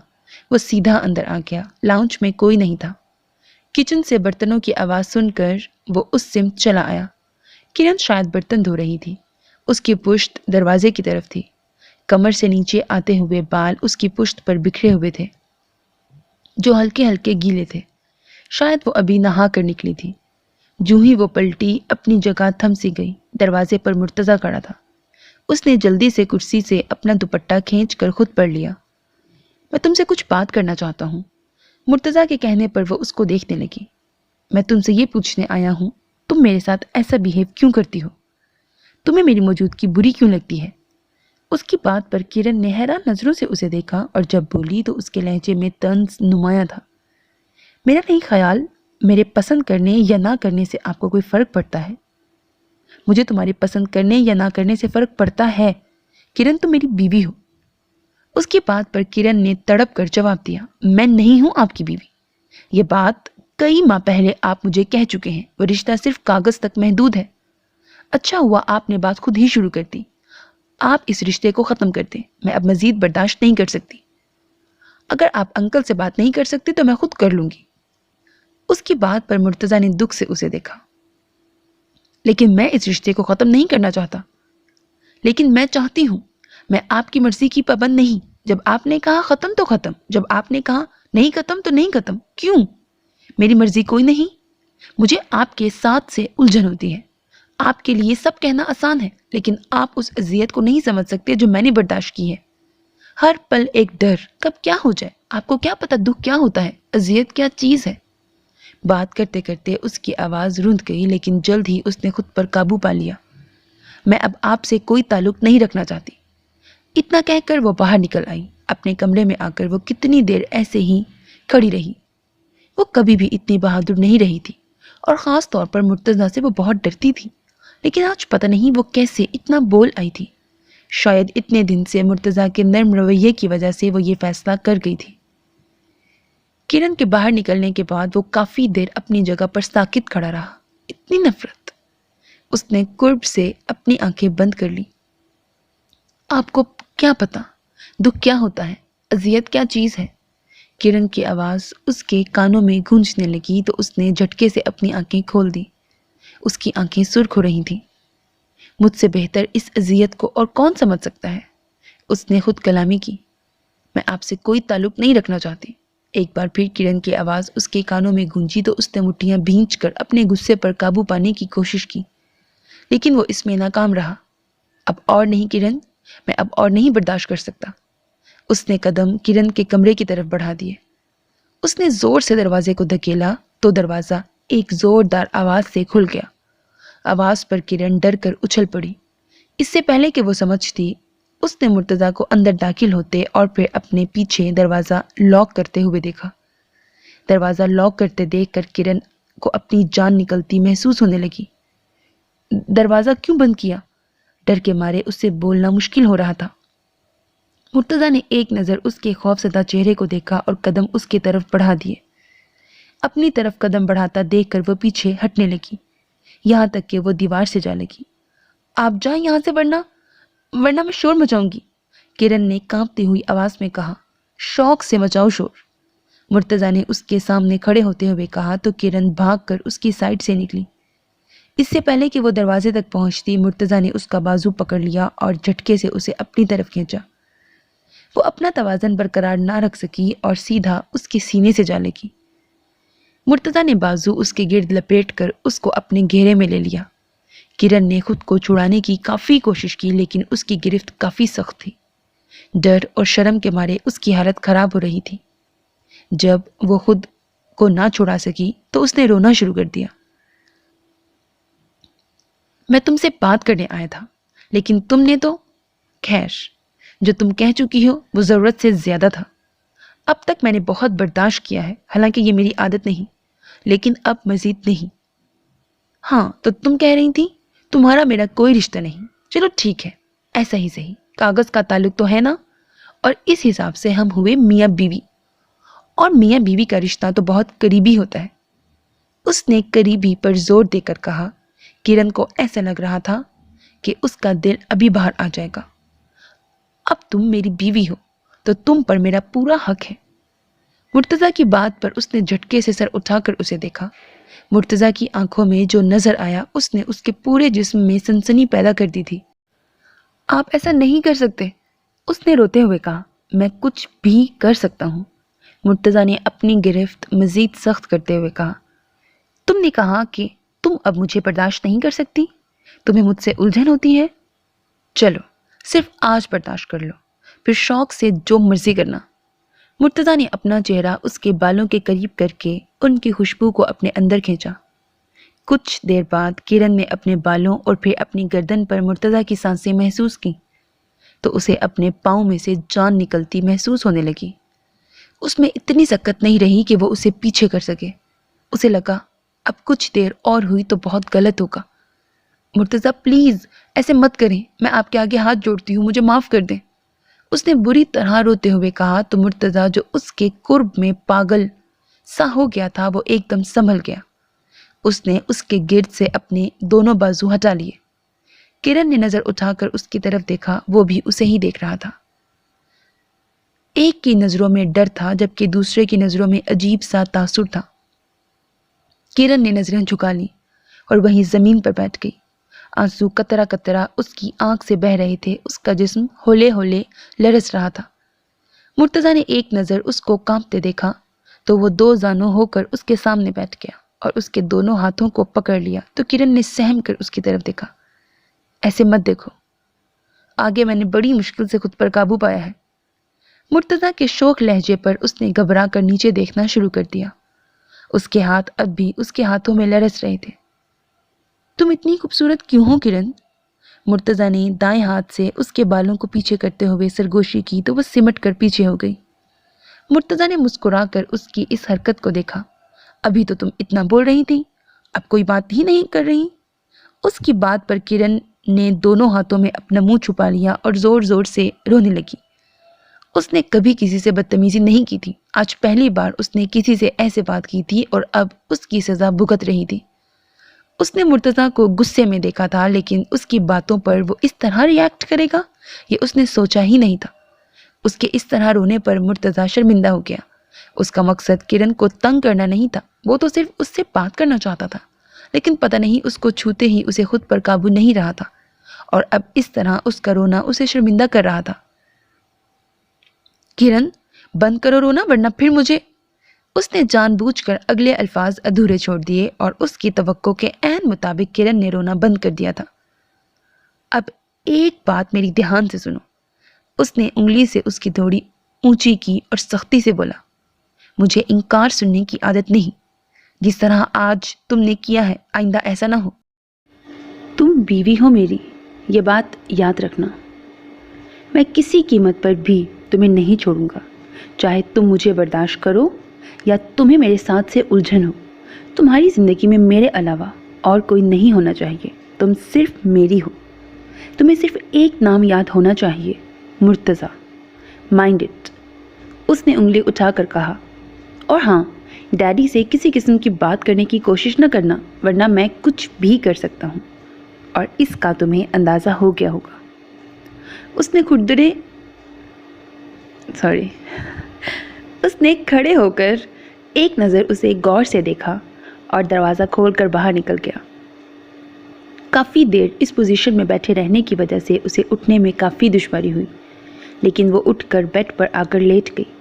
وہ سیدھا اندر آ گیا۔ لاؤنج میں کوئی نہیں تھا۔ کچن سے برتنوں کی آواز سن کر وہ اس سمت چلا آیا۔ کرن شاید برتن دھو رہی تھی۔ اس کی پشت دروازے کی طرف تھی۔ کمر سے نیچے آتے ہوئے بال اس کی پشت پر بکھرے ہوئے تھے، جو ہلکے ہلکے گیلے تھے۔ شاید وہ ابھی نہا کر نکلی تھی۔ جوں ہی وہ پلٹی اپنی جگہ تھم سی گئی۔ دروازے پر مرتضیٰ کھڑا تھا۔ اس نے جلدی سے کرسی سے اپنا دوپٹہ کھینچ کر خود پڑھ لیا۔ میں تم سے کچھ بات کرنا چاہتا ہوں۔ مرتضیٰ کے کہنے پر وہ اس کو دیکھنے لگی۔ میں تم سے یہ پوچھنے آیا ہوں، تم میرے ساتھ ایسا بیہیو کیوں کرتی ہو؟ تمہیں میری موجودگی بری کیوں لگتی ہے؟ اس کی بات پر کرن نے حیران نظروں سے اسے دیکھا اور جب بولی تو اس کے لہجے میں طنز نمایاں تھا۔ میرا نہیں خیال میرے پسند کرنے یا نہ کرنے سے آپ کو کوئی فرق پڑتا ہے۔ مجھے تمہارے پسند کرنے یا نہ کرنے سے فرق پڑتا ہے۔ کرن تم میری بیوی ہو۔ اس کی بات پر کرن نے تڑپ کر جواب دیا، میں نہیں ہوں آپ کی بیوی۔ یہ بات کئی ماہ پہلے آپ مجھے کہہ چکے ہیں، وہ رشتہ صرف کاغذ تک محدود ہے۔ اچھا ہوا آپ نے بات خود ہی شروع کر دی۔ آپ اس رشتے کو ختم کر دیں، میں اب مزید برداشت نہیں کر سکتی۔ اگر آپ انکل سے بات نہیں کر سکتی تو میں خود کر لوں گی۔ اس کی بات پر مرتضیٰ نے دکھ سے اسے دیکھا۔ لیکن میں اس رشتے کو ختم نہیں کرنا چاہتا۔ لیکن میں چاہتی ہوں۔ میں آپ کی مرضی کی پابند نہیں۔ جب آپ نے کہا ختم تو ختم، جب آپ نے کہا نہیں ختم تو نہیں ختم۔ کیوں؟ میری مرضی کوئی نہیں۔ مجھے آپ کے ساتھ سے الجھن ہوتی ہے۔ آپ کے لیے سب کہنا آسان ہے، لیکن آپ اس اذیت کو نہیں سمجھ سکتے جو میں نے برداشت کی ہے۔ ہر پل ایک ڈر، کب کیا ہو جائے۔ آپ کو کیا پتا دکھ کیا ہوتا ہے، اذیت کیا چیز ہے۔ بات کرتے کرتے اس کی آواز رند گئی، لیکن جلد ہی اس نے خود پر قابو پا لیا۔ میں اب آپ سے کوئی تعلق نہیں رکھنا چاہتی۔ اتنا کہہ کر وہ باہر نکل آئی۔ اپنے کمرے میں آ کر وہ کتنی دیر ایسے ہی کھڑی رہی۔ وہ کبھی بھی اتنی بہادر نہیں رہی تھی، اور خاص طور پر مرتضیٰ سے وہ بہت ڈرتی تھی۔ لیکن آج پتہ نہیں وہ کیسے اتنا بول آئی تھی۔ شاید اتنے دن سے مرتضیٰ کے نرم رویے کی وجہ سے وہ یہ فیصلہ کر گئی تھی۔ کرن کے باہر نکلنے کے بعد وہ کافی دیر اپنی جگہ پر ساکت کھڑا رہا۔ اتنی نفرت! اس نے قرب سے اپنی آنکھیں بند کر لی۔ آپ کو کیا پتا دکھ کیا ہوتا ہے، اذیت کیا چیز ہے؟ کرن کی آواز اس کے کانوں میں گونجنے لگی تو اس نے جھٹکے سے اپنی آنکھیں کھول دی۔ اس کی آنکھیں سرخ ہو رہی تھیں۔ مجھ سے بہتر اس اذیت کو اور کون سمجھ سکتا ہے؟ اس نے خود کلامی کی۔ میں آپ سے کوئی تعلق نہیں رکھنا چاہتی۔ ایک بار پھر کرن کی آواز اس کے کانوں میں گونجی تو اس نے مٹھیاں بھینچ کر اپنے غصے پر قابو پانے کی کوشش کی، لیکن وہ اس میں ناکام رہا۔ اب اور نہیں کرن، میں اب اور نہیں برداشت کر سکتا۔ اس نے قدم کرن کے کمرے کی طرف بڑھا دیے۔ اس نے زور سے دروازے کو دھکیلا تو دروازہ ایک زوردار آواز سے کھل گیا۔ آواز پر کرن ڈر کر اچھل پڑی۔ اس سے پہلے کہ وہ سمجھتی، اس نے مرتضیٰ کو اندر داخل ہوتے اور پھر اپنے پیچھے دروازہ لاک کرتے ہوئے دیکھا۔ دروازہ لاک کرتے دیکھ کر کرن کو اپنی جان نکلتی محسوس ہونے لگی۔ دروازہ کیوں بند کیا؟ ڈر کے مارے اس سے بولنا مشکل ہو رہا تھا۔ مرتضیٰ نے ایک نظر اس کے خوفزدہ چہرے کو دیکھا اور قدم اس کی طرف بڑھا دیے۔ اپنی طرف قدم بڑھاتا دیکھ کر وہ پیچھے ہٹنے لگی، یہاں تک کہ وہ دیوار سے جا لگی۔ آپ جائیں یہاں سے، ورنہ میں شور مچاؤں گی، کرن نے کانپتی ہوئی آواز میں کہا۔ شوق سے مچاؤ شور، مرتضیٰ نے اس کے سامنے کھڑے ہوتے ہوئے کہا تو کرن بھاگ کر اس کی سائڈ سے نکلی۔ اس سے پہلے کہ وہ دروازے تک پہنچتی، مرتضیٰ نے اس کا بازو پکڑ لیا اور جھٹکے سے اسے اپنی طرف کھینچا۔ وہ اپنا توازن برقرار نہ رکھ سکی اور سیدھا اس کے سینے سے جا لگی۔ مرتضیٰ نے بازو اس کے گرد لپیٹ کر اس کو اپنے گھیرے میں لے لیا۔ کرن نے خود کو چھڑانے کی کافی کوشش کی، لیکن اس کی گرفت کافی سخت تھی۔ ڈر اور شرم کے مارے اس کی حالت خراب ہو رہی تھی۔ جب وہ خود کو نہ چھڑا سکی تو اس نے رونا شروع کر دیا۔ میں تم سے بات کرنے آیا تھا، لیکن تم نے تو… خیر، جو تم کہہ چکی ہو وہ ضرورت سے زیادہ تھا۔ اب تک میں نے بہت برداشت کیا ہے، حالانکہ یہ میری عادت نہیں، لیکن اب مزید نہیں۔ ہاں تو تم کہہ رہی تھی تمہارا میرا کوئی رشتہ نہیں۔ چلو ٹھیک ہے، ایسا ہی صحیح، کاغذ کا تعلق تو ہے نا، اور اس حساب سے ہم ہوئے میاں بیوی، اور میاں بیوی کا رشتہ تو بہت قریبی ہوتا ہے۔ اس نے قریبی پر زور دے کر کہا۔ کرن کو ایسا لگ رہا تھا کہ اس کا دل ابھی باہر آ جائے گا۔ اب تم میری بیوی ہو تو تم پر میرا پورا حق ہے۔ مرتضیٰ کی بات پر اس نے جھٹکے سے سر اٹھا کر اسے دیکھا۔ مرتضیٰ کی آنکھوں میں جو نظر آیا اس نے اس کے پورے جسم میں سنسنی پیدا کر دی تھی۔ آپ ایسا نہیں کر سکتے، اس نے روتے ہوئے کہا۔ میں کچھ بھی کر سکتا ہوں، مرتضیٰ نے اپنی گرفت مزید سخت کرتے ہوئے کہا۔ تم نے کہا کہ تم اب مجھے برداشت نہیں کر سکتی، تمہیں مجھ سے الجھن ہوتی ہے۔ چلو صرف آج برداشت کر لو، پھر شوق سے جو مرضی کرنا۔ مرتضیٰ نے اپنا چہرہ اس کے بالوں کے قریب کر کے ان کی خوشبو کو اپنے اندر کھینچا۔ کچھ دیر بعد کرن نے اپنے بالوں اور پھر اپنی گردن پر مرتضیٰ کی سانسیں محسوس کی تو اسے اپنے پاؤں میں سے جان نکلتی محسوس ہونے لگی۔ اس میں اتنی سکت نہیں رہی کہ وہ اسے پیچھے کر سکے۔ اسے لگا اب کچھ دیر اور ہوئی تو بہت غلط ہوگا۔ مرتضیٰ پلیز ایسے مت کریں، میں آپ کے آگے ہاتھ جوڑتی ہوں، مجھے معاف کر دیں، اس نے بری طرح روتے ہوئے کہا تو مرتضیٰ جو اس کے قرب میں پاگل سا ہو گیا تھا وہ ایک دم سنبھل گیا۔ اس نے اس کے گرد سے اپنے دونوں بازو ہٹا لیے۔ کرن نے نظر اٹھا کر اس کی طرف دیکھا، وہ بھی اسے ہی دیکھ رہا تھا۔ ایک کی نظروں میں ڈر تھا جبکہ دوسرے کی نظروں میں عجیب سا تاثر تھا۔ کرن نے نظریں جھکا لی اور وہیں زمین پر بیٹھ گئی۔ آنسو قطرہ قطرہ اس کی آنکھ سے بہہ رہے تھے، اس کا جسم ہولے ہولے لرز رہا تھا۔ مرتضیٰ نے ایک نظر اس کو کانپتے دیکھا تو وہ دو زانوں ہو کر اس کے سامنے بیٹھ گیا اور اس کے دونوں ہاتھوں کو پکڑ لیا تو کرن نے سہم کر اس کی طرف دیکھا۔ ایسے مت دیکھو، آگے میں نے بڑی مشکل سے خود پر قابو پایا ہے۔ مرتضیٰ کے شوخ لہجے پر اس نے گھبرا کر نیچے دیکھنا شروع کر دیا۔ اس کے ہاتھ اب بھی اس کے ہاتھوں میں لرز رہے تھے۔ تم اتنی خوبصورت کیوں ہو کرن؟ مرتضیٰ نے دائیں ہاتھ سے اس کے بالوں کو پیچھے کرتے ہوئے سرگوشی کی تو وہ سمٹ کر پیچھے ہو گئی۔ مرتضیٰ نے مسکرا کر اس کی اس حرکت کو دیکھا۔ ابھی تو تم اتنا بول رہی تھی، اب کوئی بات ہی نہیں کر رہی۔ اس کی بات پر کرن نے دونوں ہاتھوں میں اپنا منہ چھپا لیا اور زور زور سے رونے لگی۔ اس نے کبھی کسی سے بدتمیزی نہیں کی تھی، آج پہلی بار اس نے کسی سے ایسے بات کی تھی اور اب اس کی سزا بھگت رہی تھی۔ اس نے مرتضیٰ کو غصے میں دیکھا تھا لیکن اس کی باتوں پر وہ اس طرح ری ایکٹ کرے گا یہ اس نے سوچا ہی نہیں تھا۔ اس کے اس طرح رونے پر مرتضیٰ شرمندہ ہو گیا۔ اس کا مقصد کرن کو تنگ کرنا نہیں تھا، وہ تو صرف اس سے بات کرنا چاہتا تھا، لیکن پتہ نہیں اس کو چھوتے ہی اسے خود پر قابو نہیں رہا تھا اور اب اس طرح اس کا رونا اسے شرمندہ کر رہا تھا۔ کرن بند کرو رونا ورنہ پھر مجھے… اس نے جان بوجھ کر اگلے الفاظ ادھورے چھوڑ دیے اور اس کی توقع کے عین مطابق کرن نے رونا بند کر دیا تھا۔ اب ایک بات میری دھیان سے سنو، اس نے انگلی سے اس کی تھوڑی اونچی کی اور سختی سے بولا، مجھے انکار سننے کی عادت نہیں، جس طرح آج تم نے کیا ہے آئندہ ایسا نہ ہو۔ تم بیوی ہو میری، یہ بات یاد رکھنا۔ میں کسی قیمت پر بھی تمہیں نہیں چھوڑوں گا، چاہے تم مجھے برداشت کرو یا تمہیں میرے ساتھ سے الجھن ہو۔ تمہاری زندگی میں میرے علاوہ اور کوئی نہیں ہونا چاہیے، تم صرف میری ہو۔ تمہیں صرف ایک نام یاد ہونا چاہیے، مرتضیٰ، مائنڈ اٹ۔ اس نے انگلی اٹھا کر کہا، اور ہاں، ڈیڈی سے کسی قسم کی بات کرنے کی کوشش نہ کرنا ورنہ میں کچھ بھی کر سکتا ہوں اور اس کا تمہیں اندازہ ہو گیا ہوگا۔ اس نے کھڑے ہو کر ایک نظر اسے غور سے دیکھا اور دروازہ کھول کر باہر نکل گیا۔ کافی دیر اس پوزیشن میں بیٹھے رہنے کی وجہ سے اسے اٹھنے میں کافی دشواری ہوئی، لیکن وہ اٹھ کر بیڈ پر آ کر لیٹ گئی۔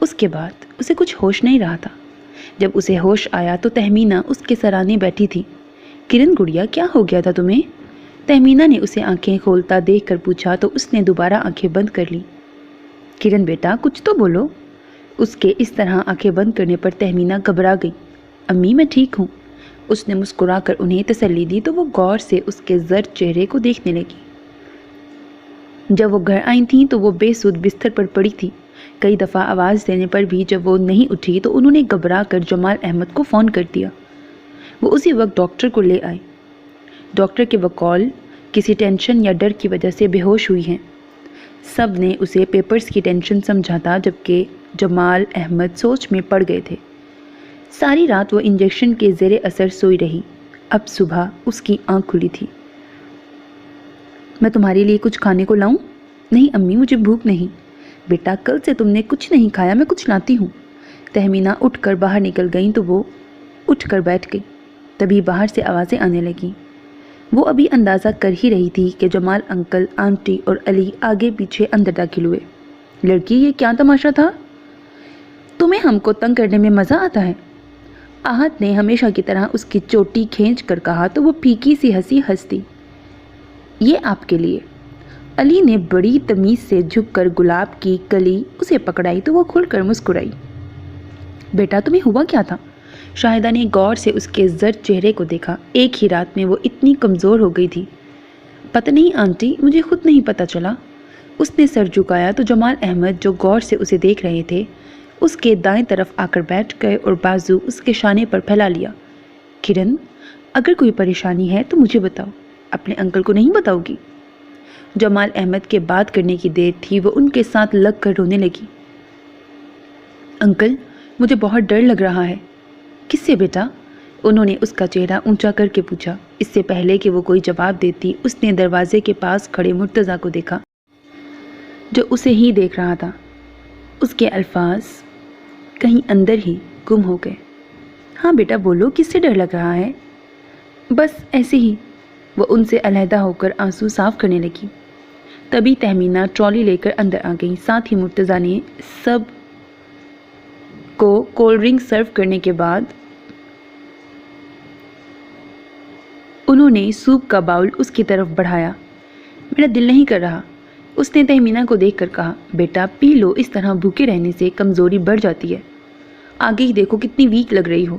اس کے بعد اسے کچھ ہوش نہیں رہا تھا۔ جب اسے ہوش آیا تو تہمینہ اس کے سرانے بیٹھی تھی۔ کرن گڑیا، کیا ہو گیا تھا تمہیں؟ تہمینہ نے اسے آنکھیں کھولتا دیکھ کر پوچھا تو اس نے دوبارہ آنکھیں بند کر لی۔ کرن بیٹا کچھ تو بولو۔ اس کے اس طرح آنکھیں بند کرنے پر تہمینہ گھبرا گئی۔ امی میں ٹھیک ہوں۔ اس نے مسکرا کر انہیں تسلی دی تو وہ غور سے اس کے زرد چہرے کو دیکھنے لگی۔ جب وہ گھر آئی تھیں تو وہ بے سود بستر پر پڑی تھی۔ کئی دفعہ آواز دینے پر بھی جب وہ نہیں اٹھی تو انہوں نے گھبرا کر جمال احمد کو فون کر دیا۔ وہ اسی وقت ڈاکٹر کو لے آئے۔ ڈاکٹر کے وقال کسی ٹینشن یا ڈر کی وجہ سے بے ہوش ہوئی ہیں۔ سب نے اسے پیپرز کی ٹینشن سمجھا تھا جبکہ جمال احمد سوچ میں پڑ گئے تھے۔ ساری رات وہ انجیکشن کے زیر اثر سوئی رہی۔ اب صبح اس کی آنکھ کھلی تھی۔ میں تمہارے لیے کچھ کھانے کو لاؤں؟ نہیں امی، مجھے بھوک نہیں۔ بیٹا کل سے تم نے کچھ نہیں کھایا، میں کچھ لاتی ہوں۔ تہمینہ اٹھ کر باہر نکل گئیں تو وہ اٹھ کر بیٹھ گئی۔ تبھی باہر سے آوازیں آنے لگیں۔ وہ ابھی اندازہ کر ہی رہی تھی کہ جمال انکل، آنٹی اور علی آگے پیچھے اندر داخل ہوئے۔ لڑکی، یہ کیا تماشا تھا؟ تمہیں ہم کو تنگ کرنے میں مزہ آتا ہے؟ آہت نے ہمیشہ کی طرح اس کی چوٹی کھینچ کر کہا تو وہ پھیکی سی ہنسی ہنستی۔ یہ آپ کے لیے۔ علی نے بڑی تمیز سے جھک کر گلاب کی کلی اسے پکڑائی تو وہ کھل کر مسکرائی۔ بیٹا تمہیں ہوا کیا تھا؟ شاہدہ نے غور سے اس کے زرد چہرے کو دیکھا۔ ایک ہی رات میں وہ اتنی کمزور ہو گئی تھی۔ پتہ نہیں آنٹی، مجھے خود نہیں پتہ چلا۔ اس نے سر جھکایا تو جمال احمد جو غور سے اسے دیکھ رہے تھے اس کے دائیں طرف آ کر بیٹھ گئے اور بازو اس کے شانے پر پھیلا لیا۔ کرن، اگر کوئی پریشانی ہے تو مجھے بتاؤ، اپنے انکل کو نہیں بتاؤ گی؟ جمال احمد کے بات کرنے کی دیر تھی وہ ان کے ساتھ لگ کر رونے لگی۔ انکل مجھے بہت ڈر لگ رہا ہے۔ کس سے بیٹا؟ انہوں نے اس کا چہرہ اونچا کر کے پوچھا۔ اس سے پہلے کہ وہ کوئی جواب دیتی اس نے دروازے کے پاس کھڑے مرتضیٰ کو دیکھا جو اسے ہی دیکھ رہا تھا۔ اس کے الفاظ کہیں اندر ہی گم ہو گئے۔ ہاں بیٹا بولو، کس سے ڈر لگ رہا ہے؟ بس ایسے ہی۔ وہ ان سے علیحدہ ہو کر آنسو صاف کرنے لگی۔ تبھی تہمینہ ٹرالی لے کر اندر آ گئی۔ ساتھ ہی مرتضیٰ نے سب کو کولڈ ڈرنک سرو کرنے کے بعد انہوں نے سوپ کا باؤل اس کی طرف بڑھایا۔ میرا دل نہیں کر رہا، اس نے تہمینہ کو دیکھ کر کہا۔ بیٹا پی لو، اس طرح بھوکے رہنے سے کمزوری بڑھ جاتی ہے۔ آگے ہی دیکھو کتنی ویک لگ رہی ہو۔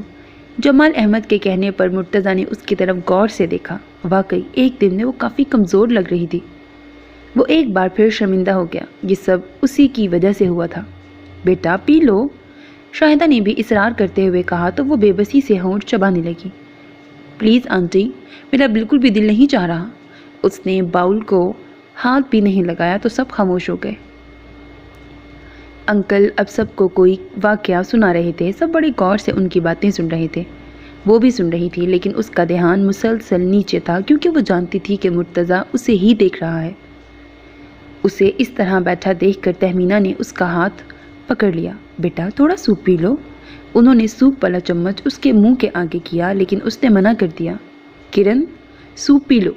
جمال احمد کے کہنے پر مرتضیٰ نے اس کی طرف غور سے دیکھا۔ واقعی ایک دن میں وہ کافی کمزور لگ رہی تھی۔ وہ ایک بار پھر شرمندہ ہو گیا۔ یہ سب اسی کی وجہ سے ہوا تھا۔ بیٹا پی لو، شاہدہ نے بھی اصرار کرتے ہوئے کہا تو وہ بے بسی سے ہونٹ چبانے لگی۔ پلیز آنٹی، میرا بالکل بھی دل نہیں چاہ رہا۔ اس نے باؤل کو ہاتھ بھی نہیں لگایا تو سب خاموش ہو گئے۔ انکل اب سب کو کوئی واقعہ سنا رہے تھے۔ سب بڑے غور سے ان کی باتیں سن رہے تھے۔ وہ بھی سن رہی تھی لیکن اس کا دھیان مسلسل نیچے تھا کیونکہ وہ جانتی تھی کہ مرتضیٰ اسے ہی دیکھ رہا ہے۔ اسے اس طرح بیٹھا دیکھ کر تہمینہ نے اس کا ہاتھ پکڑ لیا۔ بیٹا تھوڑا سوپ پی لو۔ انہوں نے سوپ والا چمچ اس کے منہ کے آگے کیا لیکن اس نے منع کر دیا۔ کرن سوپ پی لو۔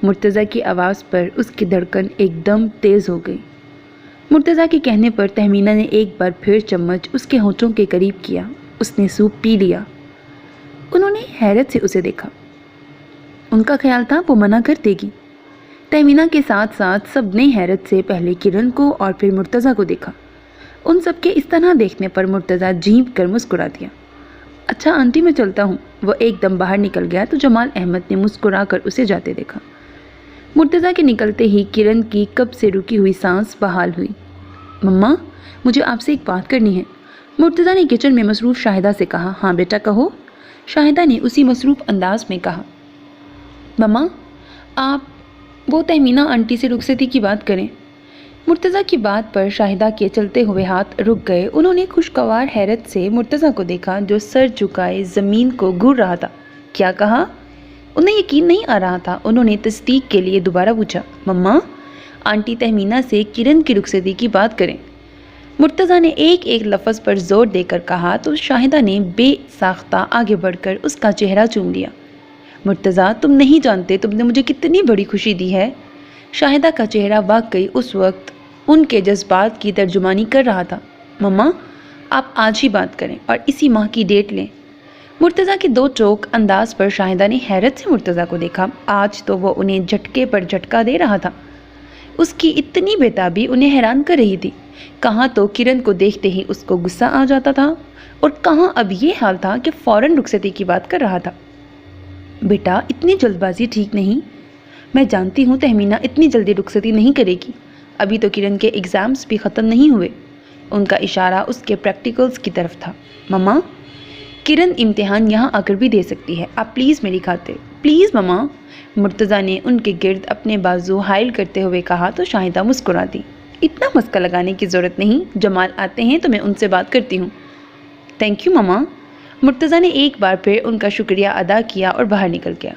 مرتضیٰ کی آواز پر اس کی دھڑکن ایک دم تیز ہو گئی۔ مرتضیٰ کے کہنے پر تہمینہ نے ایک بار پھر چمچ اس کے ہونٹوں کے قریب کیا۔ اس نے سوپ پی لیا۔ انہوں نے حیرت سے اسے دیکھا۔ ان کا خیال تھا وہ منع کر دے گی۔ تہمینہ کے ساتھ ساتھ سب نے حیرت سے پہلے کرن کو اور پھر مرتضیٰ کو دیکھا۔ ان سب کے اس طرح دیکھنے پر مرتضیٰ جھینپ کر مسکرا دیا۔ اچھا آنٹی میں چلتا ہوں۔ وہ ایک دم باہر نکل گیا تو جمال احمد نے مسکرا کر اسے جاتے دیکھا۔ مرتضیٰ کے نکلتے ہی کرن کی کب سے رکی ہوئی سانس بحال ہوئی۔ مما مجھے آپ سے ایک بات کرنی ہے، مرتضیٰ نے کچن میں مصروف شاہدہ سے کہا۔ ہاں بیٹا کہو، شاہدہ نے اسی مصروف انداز میں کہا۔ مما آپ وہ تہمینہ آنٹی سے رخصتی کی بات کریں۔ مرتضیٰ کی بات پر شاہدہ کے چلتے ہوئے ہاتھ رک گئے۔ انہوں نے خوشگوار حیرت سے مرتضیٰ کو دیکھا جو سر جھکائے زمین کو گھور رہا تھا۔ کیا کہا؟ انہیں یقین نہیں آ رہا تھا۔ انہوں نے تصدیق کے لیے دوبارہ پوچھا۔ مما آنٹی تہمینہ سے کرن کی رخصتی کی بات کریں۔ مرتضیٰ نے ایک ایک لفظ پر زور دے کر کہا تو شاہدہ نے بے ساختہ آگے بڑھ کر اس کا چہرہ چوم لیا۔ مرتضیٰ تم نہیں جانتے تم نے مجھے کتنی بڑی خوشی دی ہے۔ شاہدہ کا چہرہ واقعی اس وقت ان کے جذبات کی ترجمانی کر رہا تھا۔ مما آپ آج ہی بات کریں اور اسی ماہ کی ڈیٹ لیں۔ مرتضیٰ کے دو ٹوک انداز پر شاہدہ نے حیرت سے مرتضیٰ کو دیکھا۔ آج تو وہ انہیں جھٹکے پر جھٹکا دے رہا تھا۔ اس کی اتنی بےتابی انہیں حیران کر رہی تھی۔ کہاں تو کرن کو دیکھتے ہی اس کو غصہ آ جاتا تھا اور کہاں اب یہ حال تھا کہ فوراً رخصتی کی بات کر رہا تھا۔ بیٹا اتنی جلد بازی ٹھیک نہیں۔ میں جانتی ہوں تہمینہ اتنی جلدی رخصتی نہیں کرے گی۔ ابھی تو کرن کے ایگزامز بھی ختم نہیں ہوئے۔ ان کا اشارہ اس کے پریکٹیکلز کی طرف تھا۔ مما کرن امتحان یہاں آ کر بھی دے سکتی ہے، آپ پلیز میری خاطر، پلیز مما۔ مرتضیٰ نے ان کے گرد اپنے بازو حائل کرتے ہوئے کہا تو شاہدہ مسکرا دی۔ اتنا مسکا لگانے کی ضرورت نہیں، جمال آتے ہیں تو میں ان سے بات کرتی ہوں۔ تھینک یو مما۔ مرتضیٰ نے ایک بار پھر ان کا شکریہ ادا کیا اور باہر نکل گیا۔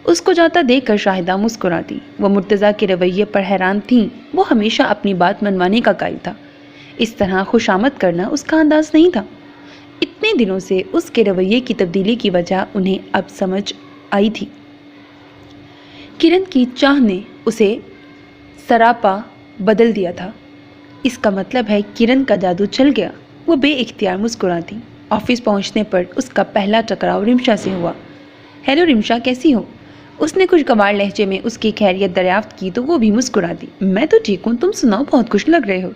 اس کو جاتا دیکھ کر شاہدہ مسکرا دی۔ وہ مرتضیٰ کے رویے پر حیران تھیں۔ وہ ہمیشہ اپنی بات منوانے کا قائل تھا۔ اس طرح خوشامد کرنا اس کا انداز نہیں تھا۔ اتنے دنوں سے اس کے رویے کی تبدیلی کی وجہ انہیں اب سمجھ آئی تھی۔ کرن کی چاہ نے اسے سراپا بدل دیا تھا۔ اس کا مطلب ہے کرن کا جادو چل گیا۔ وہ بے اختیار مسکرا دی۔ آفس پہنچنے پر اس کا پہلا ٹکراؤ رمشا سے ہوا۔ ہیلو رمشا کیسی ہو؟ اس نے خوشگوار لہجے میں اس کی خیریت دریافت کی تو وہ بھی مسکرا دی۔ میں تو ٹھیک ہوں، تم سناؤ، بہت خوش لگ رہے ہو۔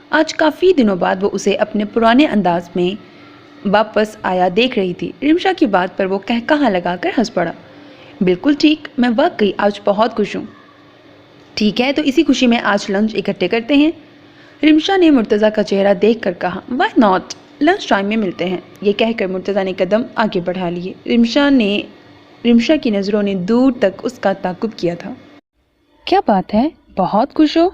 آج کافی دنوں بعد وہ اسے اپنے پرانے انداز میں واپس آیا دیکھ رہی تھی۔ رمشا کی بات پر وہ کہا لگا کر ہنس پڑا۔ بالکل ٹھیک، میں واقعی آج بہت خوش ہوں۔ ٹھیک ہے تو اسی خوشی میں آج لنچ اکٹھے کرتے ہیں۔ رمشا نے مرتضیٰ کا چہرہ دیکھ کر کہا۔ وائی ناٹ، لنچ ٹائم میں ملتے ہیں۔ یہ کہہ کر مرتضیٰ نے قدم آگے بڑھا لیے۔ رمشا نے رمشا کی نظروں نے دور تک اس کا تعقب کیا تھا۔ کیا بات ہے، بہت خوش ہو؟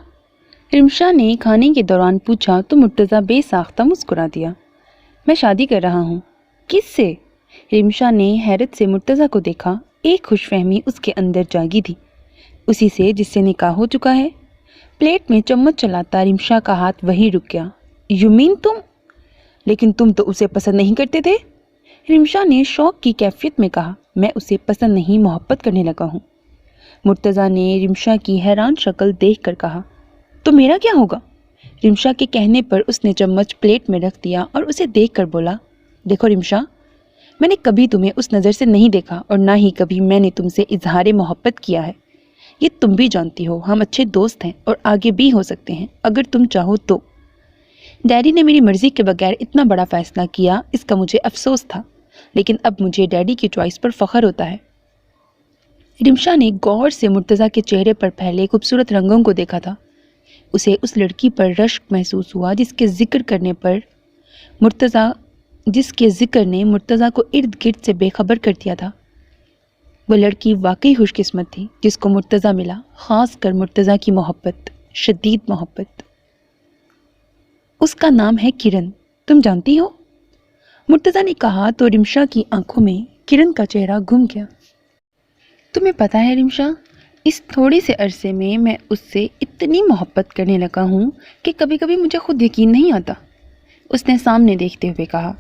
رمشا نے کھانے کے دوران پوچھا تو مرتضیٰ بے ساختہ مسکرا دیا۔ میں شادی کر رہا ہوں۔ کس سے؟ رمشا نے حیرت سے مرتضیٰ کو دیکھا۔ ایک خوش فہمی اس کے اندر جاگی تھی۔ اسی سے جس سے نکاح ہو چکا ہے۔ پلیٹ میں چمچ چلاتا رمشا کا ہاتھ وہیں رک گیا۔ یو مین تم؟ لیکن تم تو اسے پسند نہیں کرتے تھے؟ رمشا نے شوق کی کیفیت میں کہا۔ میں اسے پسند نہیں، محبت کرنے لگا ہوں۔ مرتضیٰ نے رمشا کی حیران شکل دیکھ کر کہا، تو میرا کیا ہوگا؟ رمشا کے کہنے پر اس نے چمچ پلیٹ میں رکھ دیا اور اسے دیکھ کر بولا، دیکھو رمشا، میں نے کبھی تمہیں اس نظر سے نہیں دیکھا اور نہ ہی کبھی میں نے تم سے اظہار محبت کیا ہے۔ یہ تم بھی جانتی ہو، ہم اچھے دوست ہیں اور آگے بھی ہو سکتے ہیں اگر تم چاہو تو۔ ڈیڈی نے میری مرضی کے بغیر اتنا بڑا فیصلہ کیا، اس کا مجھے افسوس تھا، لیکن اب مجھے ڈیڈی کی چوائس پر فخر ہوتا ہے۔ رمشا نے غور سے مرتضیٰ کے چہرے پر پھیلے خوبصورت رنگوں کو دیکھا تھا۔ اسے اس لڑکی پر رشک محسوس ہوا جس کے ذکر نے مرتضیٰ کو ارد گرد سے بے خبر کر دیا تھا۔ وہ لڑکی واقعی خوش قسمت تھی جس کو مرتضیٰ ملا، خاص کر مرتضیٰ کی محبت، شدید محبت۔ اس کا نام ہے کرن، تم جانتی ہو؟ مرتضیٰ نے کہا تو رمشا کی آنکھوں میں کرن کا چہرہ گھم گیا۔ تمہیں پتہ ہے رمشا، اس تھوڑے سے عرصے میں اس سے اتنی محبت کرنے لگا ہوں کہ کبھی کبھی مجھے خود یقین نہیں آتا۔ اس نے سامنے دیکھتے ہوئے کہا۔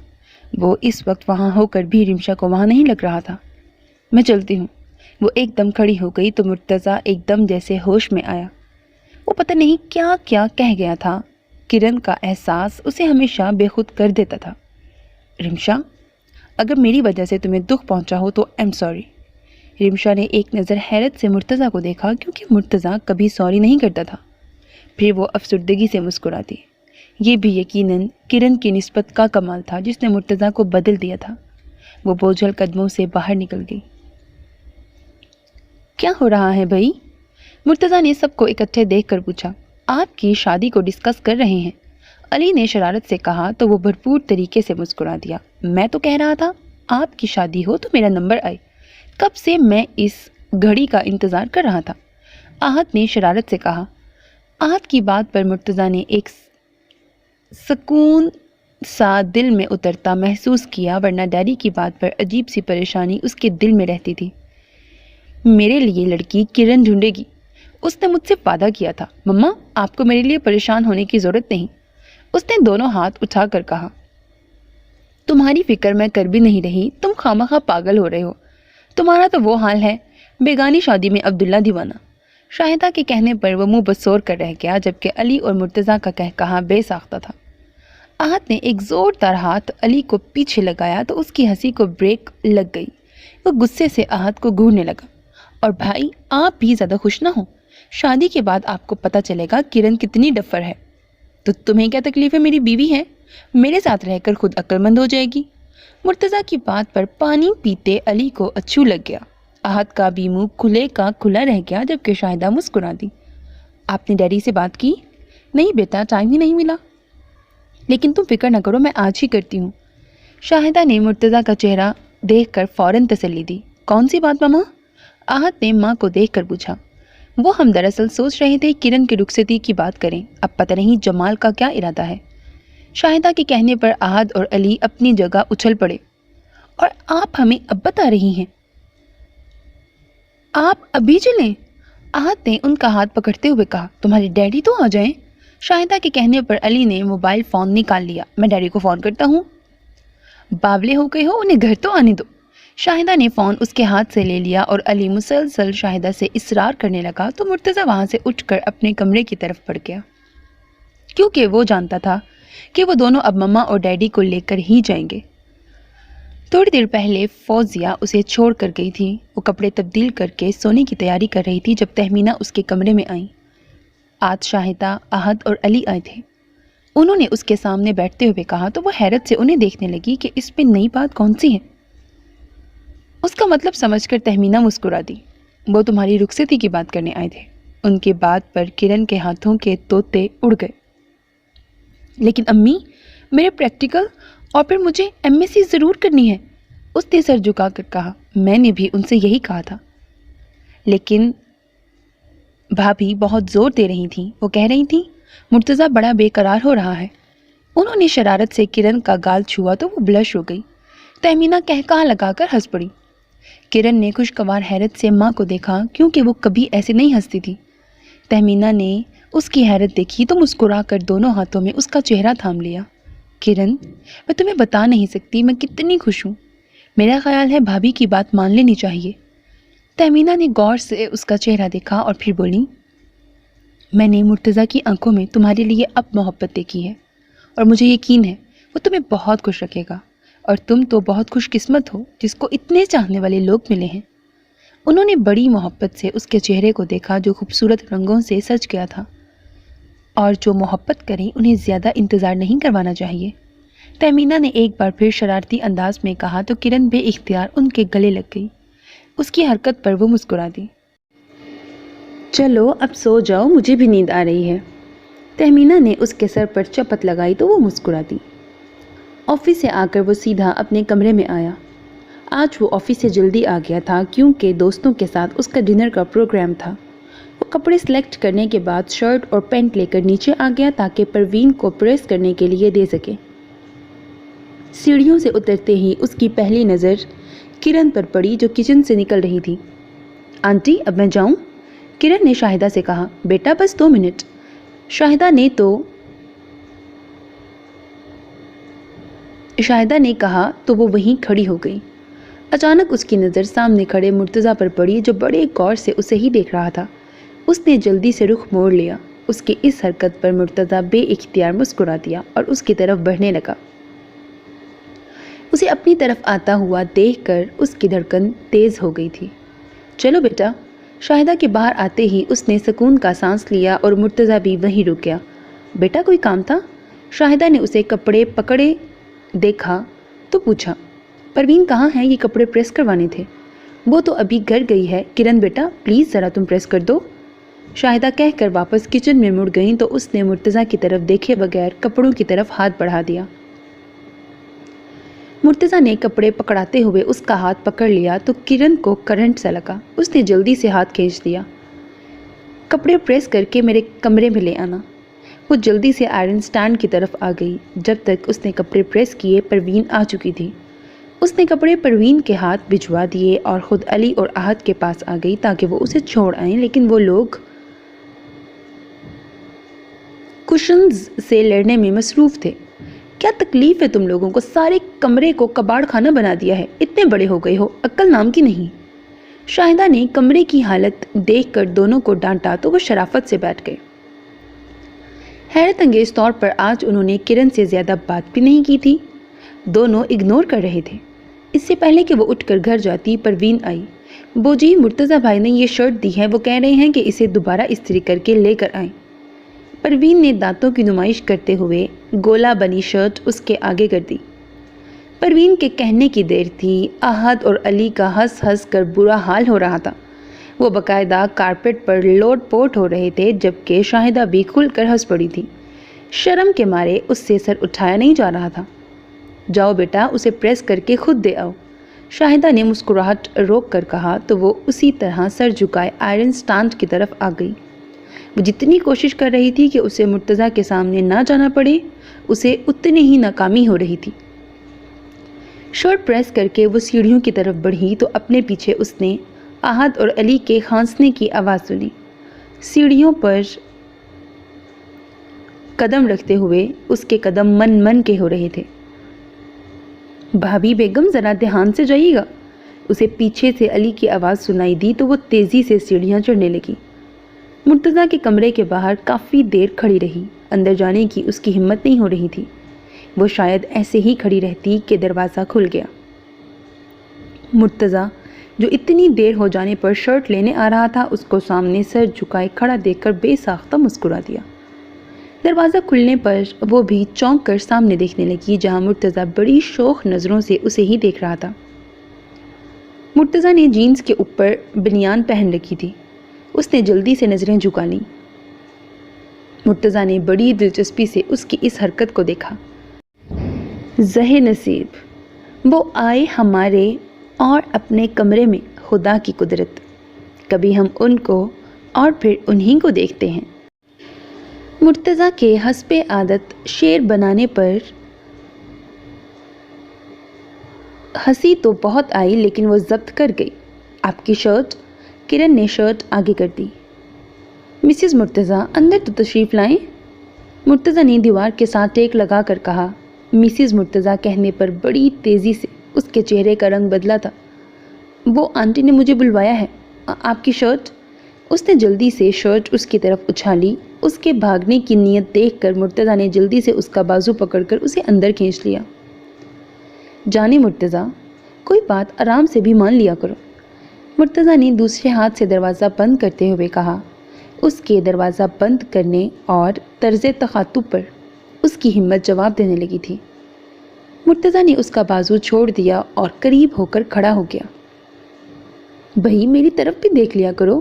وہ اس وقت وہاں ہو کر بھی رمشا کو وہاں نہیں لگ رہا تھا۔ میں چلتی ہوں۔ وہ ایک دم کھڑی ہو گئی تو مرتضیٰ ایک دم جیسے ہوش میں آیا۔ وہ پتہ نہیں کیا کیا کہہ گیا تھا۔ کرن کا احساس اسے ہمیشہ بے خود کر دیتا تھا۔ رمشا، اگر میری وجہ سے تمہیں دکھ پہنچا ہو تو ایم سوری۔ رمشا نے ایک نظر حیرت سے مرتضیٰ کو دیکھا کیونکہ مرتضیٰ کبھی سوری نہیں کرتا تھا۔ پھر وہ افسردگی سے مسکراتی۔ یہ بھی یقیناً کرن کی نسبت کا کمال تھا جس نے مرتضیٰ کو بدل دیا تھا۔ وہ بوجھل قدموں سے باہر نکل گئی۔ کیا ہو رہا ہے بھائی؟ مرتضیٰ نے سب کو اکٹھے دیکھ کر پوچھا۔ آپ کی شادی کو ڈسکس کر رہے ہیں، علی نے شرارت سے کہا تو وہ بھرپور طریقے سے مسکرا دیا۔ میں تو کہہ رہا تھا آپ کی شادی ہو تو میرا نمبر آئے، کب سے میں اس گھڑی کا انتظار کر رہا تھا، آہت نے شرارت سے کہا۔ آہت کی بات پر مرتضیٰ نے ایک سکون سا دل میں اترتا محسوس کیا، ورنہ ڈیڈی کی بات پر عجیب سی پریشانی اس کے دل میں رہتی تھی۔ میرے لیے لڑکی کرن ڈھونڈے گی، اس نے مجھ سے وعدہ کیا تھا۔ مما، آپ کو میرے لیے پریشان ہونے کی ضرورت نہیں، اس نے دونوں ہاتھ اٹھا کر کہا۔ تمہاری فکر میں کر بھی نہیں رہی، تم خامخواہ پاگل ہو رہے ہو، تمہارا تو وہ حال ہے بیگانی شادی میں عبداللہ دیوانہ۔ شاہدہ کے کہنے پر وہ منہ بسور کر رہ گیا، جبکہ علی اور مرتضیٰ کا کہا بے ساختہ تھا۔ آہت نے ایک زوردار ہاتھ علی کو پیچھے لگایا تو اس کی ہنسی کو بریک لگ گئی۔ وہ غصے سے آہت کو گھورنے لگا۔ اور بھائی، آپ بھی زیادہ خوش نہ ہو، شادی کے بعد آپ کو پتہ چلے گا کرن کتنی ڈفر ہے۔ تو تمہیں کیا تکلیف ہے، میری بیوی ہے، میرے ساتھ رہ کر خود عقل مند ہو جائے گی۔ مرتضیٰ کی بات پر پانی پیتے علی کو اچھو لگ گیا۔ آہت کا بھی منہ کھلے کا کھلا رہ گیا، جبکہ شاہدہ مسکرا دی۔ آپ نے ڈیڈی سے بات کی؟ نہیں بیٹا، ٹائم ہی نہیں ملا، لیکن تم فکر نہ کرو، میں آج ہی کرتی ہوں۔ شاہدہ نے مرتضیٰ کا چہرہ دیکھ کر فوراً تسلی دی۔ کون سی بات ماما؟ آہت نے ماں کو دیکھ کر پوچھا۔ وہ ہم دراصل سوچ رہے تھے کرن کی رخصتی کی بات کریں، اب پتہ نہیں جمال کا کیا ارادہ ہے۔ شاہدہ کے کہنے پر آہت اور علی اپنی جگہ اچھل پڑے۔ اور آپ ہمیں اب بتا رہی ہیں؟ آپ ابھی چلیں؟ آہت نے ان کا ہاتھ پکڑتے ہوئے کہا۔ تمہارے ڈیڈی تو آ جائیں۔ شاہدہ کے کہنے پر علی نے موبائل فون نکال لیا۔ میں ڈیڈی کو فون کرتا ہوں۔ باولے ہو گئے ہو، انہیں گھر تو آنے دو۔ شاہدہ نے فون اس کے ہاتھ سے لے لیا اور علی مسلسل شاہدہ سے اصرار کرنے لگا تو مرتضیٰ وہاں سے اٹھ کر اپنے کمرے کی طرف بڑھ گیا، کیونکہ وہ جانتا تھا کہ وہ دونوں اب مما اور ڈیڈی کو لے کر ہی جائیں گے۔ تھوڑی دیر پہلے فوزیہ اسے چھوڑ کر گئی تھی۔ وہ کپڑے تبدیل کر کے سونے کی تیاری کر رہی تھی جب تہمینہ اس کے کمرے میں آئیں۔ آج شاہدہ، آہت اور علی آئے تھے۔ انہوں نے اس کے سامنے بیٹھتے ہوئے کہا تو وہ حیرت سے انہیں دیکھنے لگی کہ اس میں نئی بات کون سی ہے۔ اس کا مطلب سمجھ کر تہمینہ مسکرا دی۔ وہ تمہاری رخصتی کی بات کرنے آئے تھے۔ ان کے بات پر کرن کے ہاتھوں کے طوطے اڑ گئے۔ لیکن امی، میرے پریکٹیکل اور پھر مجھے ایم ایس سی ضرور کرنی ہے۔ اس نے سر جھکا کر کہا، میں نے بھی ان سے یہی کہا تھا، لیکن بھابھی بہت زور دے رہی تھیں۔ وہ کہہ رہی تھیں مرتضیٰ بڑا بے قرار ہو رہا ہے۔ انہوں نے شرارت سے کرن کا گال چھوا تو وہ بلش ہو گئی۔ تہمینہ کہکہا لگا کر ہنس پڑی۔ کرن نے خوشگوار حیرت سے ماں کو دیکھا کیونکہ وہ کبھی ایسے نہیں ہنستی تھی۔ تہمینہ نے اس کی حیرت دیکھی تو مسکرا کر دونوں ہاتھوں میں اس کا چہرہ تھام لیا۔ کرن، میں تمہیں بتا نہیں سکتی میں کتنی خوش ہوں۔ میرا خیال ہے بھابھی کی بات مان لینی چاہیے۔ تہمینہ نے غور سے اس کا چہرہ دیکھا اور پھر بولی، میں نے مرتضیٰ کی آنکھوں میں تمہارے لیے اب محبت دیکھی ہے اور مجھے یقین ہے وہ تمہیں بہت خوش رکھے گا، اور تم تو بہت خوش قسمت ہو جس کو اتنے چاہنے والے لوگ ملے ہیں۔ انہوں نے بڑی محبت سے اس کے چہرے کو دیکھا جو خوبصورت رنگوں سے سج گیا تھا، اور جو محبت کریں انہیں زیادہ انتظار نہیں کروانا چاہیے۔ تہمینہ نے ایک بار پھر شرارتی انداز میں کہا تو کرن بے اختیار ان کے گلے لگ گئی۔ اس کی حرکت پر وہ مسکرا دی۔ چلو اب سو جاؤ، مجھے بھی نیند آ رہی ہے۔ تہمینہ نے اس کے سر پر چپت لگائی تو وہ مسکرا دی۔ آفس سے آ کر وہ سیدھا اپنے کمرے میں آیا۔ آج وہ آفس سے جلدی آ گیا تھا کیونکہ دوستوں کے ساتھ اس کا ڈنر کا پروگرام تھا۔ وہ کپڑے سلیکٹ کرنے کے بعد شرٹ اور پینٹ لے کر نیچے آ گیا تاکہ پروین کو پریس کرنے کے لیے دے سکے۔ سیڑھیوں سے اترتے ہی اس کی پہلی نظر کرن پر پڑی جو کچن سے نکل رہی تھی۔ آنٹی اب میں جاؤں؟ کرن نے شاہدہ سے کہا۔ بیٹا بس 2 منٹ۔ شاہدہ نے کہا تو وہ وہیں کھڑی ہو گئی۔ اچانک اس کی نظر سامنے کھڑے مرتضیٰ پر پڑی جو بڑے غور سے اسے ہی دیکھ رہا تھا۔ اس نے جلدی سے رخ موڑ لیا۔ اس کی اس حرکت پر مرتضیٰ بے اختیار مسکرا دیا اور اس کی طرف بڑھنے لگا۔ اسے اپنی طرف آتا ہوا دیکھ کر اس کی دھڑکن تیز ہو گئی تھی۔ چلو بیٹا۔ شاہدہ کے باہر آتے ہی اس نے سکون کا سانس لیا اور مرتضیٰ بھی وہیں رک گیا۔ بیٹا کوئی کام تھا؟ شاہدہ نے اسے کپڑے پکڑے دیکھا تو پوچھا۔ پروین کہاں ہے؟ یہ کپڑے پریس کروانے تھے۔ وہ تو ابھی گھر گئی ہے۔ کرن بیٹا پلیز ذرا تم پریس کر دو۔ شاہدہ کہہ کر واپس کچن میں مڑ گئیں تو اس نے مرتضیٰ کی طرف دیکھے بغیر کپڑوں کی طرف ہاتھ بڑھا دیا۔ مرتضیٰ نے کپڑے پکڑاتے ہوئے اس کا ہاتھ پکڑ لیا تو کرن کو کرنٹ سا لگا۔ اس نے جلدی سے ہاتھ کھینچ دیا۔ کپڑے پریس کر کے میرے کمرے میں لے آنا۔ وہ جلدی سے آئرن سٹینڈ کی طرف آ گئی۔ جب تک اس نے کپڑے پریس کیے پروین آ چکی تھی۔ اس نے کپڑے پروین کے ہاتھ بھجوا دیے اور خود علی اور احد کے پاس آ گئی تاکہ وہ اسے چھوڑ آئیں، لیکن وہ لوگ کشنز سے لڑنے میں مصروف تھے۔ کیا تکلیف ہے تم لوگوں کو؟ سارے کمرے کو کباڑ خانہ بنا دیا ہے۔ اتنے بڑے ہو گئے ہو، عقل نام کی نہیں۔ شاہدہ نے کمرے کی حالت دیکھ کر دونوں کو ڈانٹا تو وہ شرافت سے بیٹھ گئے۔ حیرت انگیز طور پر آج انہوں نے کرن سے زیادہ بات بھی نہیں کی تھی۔ دونوں اگنور کر رہے تھے۔ اس سے پہلے کہ وہ اٹھ کر گھر جاتی پروین آئی۔ وہ جی مرتضیٰ بھائی نے یہ شرٹ دی ہے، وہ کہہ رہے ہیں کہ اسے دوبارہ استری کر کے لے کر آئیں۔ پروین نے دانتوں کی نمائش کرتے ہوئے گولا بنی شرٹ اس کے آگے کر دی۔ پروین کے کہنے کی دیر تھی۔ احد اور علی کا ہنس ہنس کر برا حال ہو رہا تھا۔ وہ باقاعدہ کارپیٹ پر لوٹ پوٹ ہو رہے تھے جبکہ شاہدہ بھی کھل کر ہنس پڑی تھی۔ شرم کے مارے اس سے سر اٹھایا نہیں جا رہا تھا۔ جاؤ بیٹا اسے پریس کر کے خود دے آؤ، شاہدہ نے مسکراہٹ روک کر کہا تو وہ اسی طرح سر جھکائے آئرن سٹینڈ کی طرف آ گئی۔ وہ جتنی کوشش کر رہی تھی کہ اسے مرتضیٰ کے سامنے نہ جانا پڑے، اسے اتنی ہی ناکامی ہو رہی تھی۔ شرٹ پریس کر کے وہ سیڑھیوں کی طرف بڑھی تو اپنے پیچھے اس نے احد اور علی کے کھانسنے کی آواز سنی۔ سیڑھیوں پر قدم رکھتے ہوئے اس کے قدم من من کے ہو رہے تھے۔ بھابھی بیگم ذرا دھیان سے جائیے گا۔ اسے پیچھے سے علی کی آواز سنائی دی تو وہ تیزی سے سیڑھیاں چڑھنے لگی۔ مرتضیٰ کے کمرے کے باہر کافی دیر کھڑی رہی۔ اندر جانے کی اس کی ہمت نہیں ہو رہی تھی۔ وہ شاید ایسے ہی کھڑی رہتی کہ دروازہ کھل گیا۔ مرتضیٰ جو اتنی دیر ہو جانے پر شرٹ لینے آ رہا تھا اس کو سامنے سر جھکائے کھڑا دیکھ کر بے ساختہ مسکرا دیا۔ دروازہ کھلنے پر وہ بھی چونک کر سامنے دیکھنے لگی جہاں مرتضیٰ بڑی شوخ نظروں سے اسے ہی دیکھ رہا تھا۔ مرتضیٰ نے جینز کے اوپر بنیان پہن رکھی تھی۔ اس نے جلدی سے نظریں جھکا لیں۔ مرتضیٰ نے بڑی دلچسپی سے اس کی اس حرکت کو دیکھا۔ زہے نصیب، وہ آئے ہمارے اور اپنے کمرے میں خدا کی قدرت، کبھی ہم ان کو اور پھر انہی کو دیکھتے ہیں۔ مرتضیٰ کے حسب عادت شعر بنانے پر ہنسی تو بہت آئی لیکن وہ ضبط کر گئی۔ آپ کی شرٹ؟ کرن نے شرٹ آگے کر دی۔ مسز مرتضیٰ اندر تو تشریف لائیں۔ مرتضیٰ نے دیوار کے ساتھ ٹیک لگا کر کہا۔ مسز مرتضیٰ کہنے پر بڑی تیزی سے اس کے چہرے کا رنگ بدلا تھا۔ وہ آنٹی نے مجھے بلوایا ہے۔ آپ کی شرٹ؟ اس نے جلدی سے شرٹ اس کی طرف اچھالی۔ اس کے بھاگنے کی نیت دیکھ کر مرتضیٰ نے جلدی سے اس کا بازو پکڑ کر اسے اندر کھینچ لیا۔ جانے مرتضیٰ، کوئی بات آرام سے بھی مان لیا کرو۔ مرتضیٰ نے دوسرے ہاتھ سے دروازہ بند کرتے ہوئے کہا۔ اس کے دروازہ بند کرنے اور طرز تخاطب پر اس کی ہمت جواب دینے لگی تھی۔ مرتضیٰ نے اس کا بازو چھوڑ دیا اور قریب ہو کر کھڑا ہو گیا۔ بھئی میری طرف بھی دیکھ لیا کرو،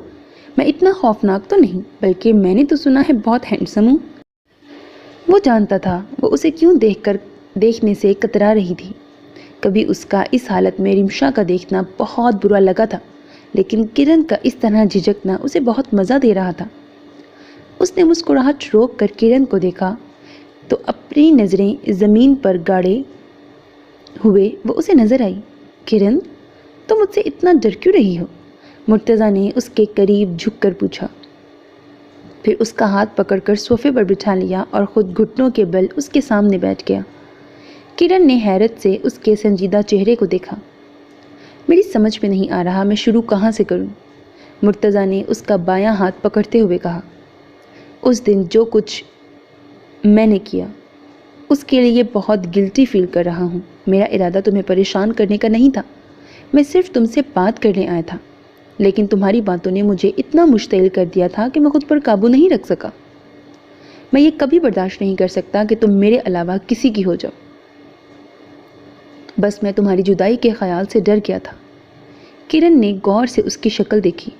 میں اتنا خوفناک تو نہیں، بلکہ میں نے تو سنا ہے بہت ہینڈسم ہوں۔ وہ جانتا تھا وہ اسے کیوں دیکھنے سے کترا رہی تھی۔ کبھی اس کا اس حالت میں رمشا کا دیکھنا بہت برا لگا تھا، لیکن کرن کا اس طرح جھجکنا اسے بہت مزہ دے رہا تھا۔ اس نے مسکراہٹ روک کر کرن کو دیکھا تو اپنی نظریں زمین پر گاڑے ہوئے وہ اسے نظر آئی۔ کرن، تم مجھ سے اتنا ڈر کیوں رہی ہو؟ مرتضیٰ نے اس کے قریب جھک کر پوچھا، پھر اس کا ہاتھ پکڑ کر صوفے پر بٹھا لیا اور خود گھٹنوں کے بل اس کے سامنے بیٹھ گیا۔ کرن نے حیرت سے اس کے سنجیدہ چہرے کو دیکھا۔ میری سمجھ میں نہیں آ رہا میں شروع کہاں سے کروں، مرتضیٰ نے اس کا بایاں ہاتھ پکڑتے ہوئے کہا۔ اس دن جو کچھ میں نے کیا اس کے لیے بہت گلٹی فیل کر رہا ہوں۔ میرا ارادہ تمہیں پریشان کرنے کا نہیں تھا، میں صرف تم سے بات کرنے آیا تھا، لیکن تمہاری باتوں نے مجھے اتنا مشتعل کر دیا تھا کہ میں خود پر قابو نہیں رکھ سکا۔ میں یہ کبھی برداشت نہیں کر سکتا کہ تم میرے علاوہ کسی کی ہو جاؤ۔ بس میں تمہاری جدائی کے خیال سے ڈر گیا تھا۔ کرن نے غور سے اس کی شکل دیکھی۔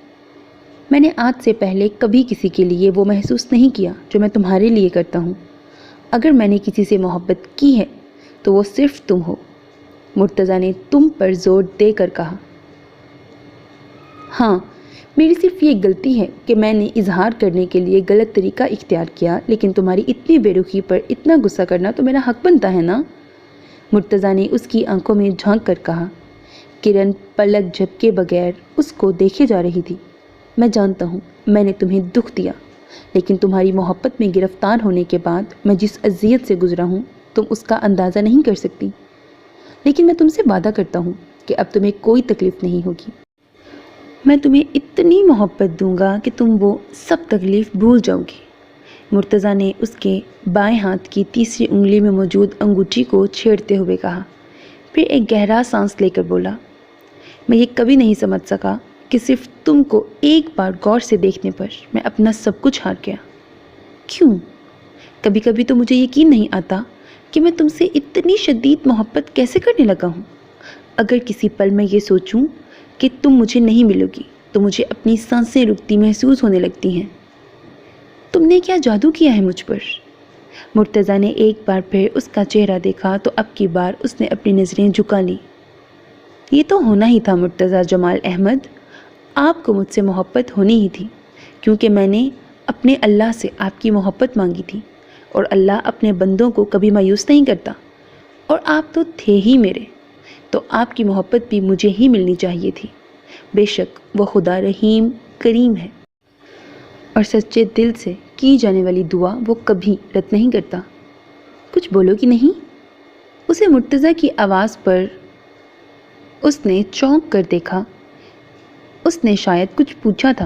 میں نے آج سے پہلے کبھی کسی کے لیے وہ محسوس نہیں کیا جو میں تمہارے لیے کرتا ہوں۔ اگر میں نے کسی سے محبت کی ہے تو وہ صرف تم ہو، مرتضیٰ نے تم پر زور دے کر کہا۔ ہاں، میری صرف یہ غلطی ہے کہ میں نے اظہار کرنے کے لیے غلط طریقہ اختیار کیا، لیکن تمہاری اتنی بے رخی پر اتنا غصہ کرنا تو میرا حق بنتا ہے نا، مرتضیٰ نے اس کی آنکھوں میں جھانک کر کہا۔ کرن پلک جھپکے بغیر اس کو دیکھے جا رہی تھی۔ میں جانتا ہوں میں نے تمہیں دکھ دیا، لیکن تمہاری محبت میں گرفتار ہونے کے بعد میں جس اذیت سے گزرا ہوں تم اس کا اندازہ نہیں کر سکتی، لیکن میں تم سے وعدہ کرتا ہوں کہ اب تمہیں کوئی تکلیف نہیں ہوگی۔ میں تمہیں اتنی محبت دوں گا کہ تم وہ سب تکلیف بھول جاؤ گی، مرتضیٰ نے اس کے بائیں ہاتھ کی تیسری انگلی میں موجود انگوٹھی کو چھیڑتے ہوئے کہا، پھر ایک گہرا سانس لے کر بولا، میں یہ کبھی نہیں سمجھ سکا کہ صرف تم کو ایک بار غور سے دیکھنے پر میں اپنا سب کچھ ہار گیا۔ کیوں؟ کبھی کبھی تو مجھے یقین نہیں آتا کہ میں تم سے اتنی شدید محبت کیسے کرنے لگا ہوں۔ اگر کسی پل میں یہ سوچوں کہ تم مجھے نہیں ملو گی تو مجھے اپنی سانسیں رکتی محسوس ہونے لگتی ہیں۔ تم نے کیا جادو کیا ہے مجھ پر؟ مرتضیٰ نے ایک بار پھر اس کا چہرہ دیکھا تو اب کی بار اس نے اپنی نظریں جھکا لی۔ یہ تو ہونا ہی تھا مرتضیٰ جمال احمد، آپ کو مجھ سے محبت ہونی ہی تھی، کیونکہ میں نے اپنے اللہ سے آپ کی محبت مانگی تھی، اور اللہ اپنے بندوں کو کبھی مایوس نہیں کرتا، اور آپ تو تھے ہی میرے، تو آپ کی محبت بھی مجھے ہی ملنی چاہیے تھی۔ بے شک وہ خدا رحیم کریم ہے، اور سچے دل سے کی جانے والی دعا وہ کبھی رد نہیں کرتا۔ کچھ بولو گی نہیں؟ اسے مرتضیٰ کی آواز پر اس نے چونک کر دیکھا۔ اس نے شاید کچھ پوچھا تھا۔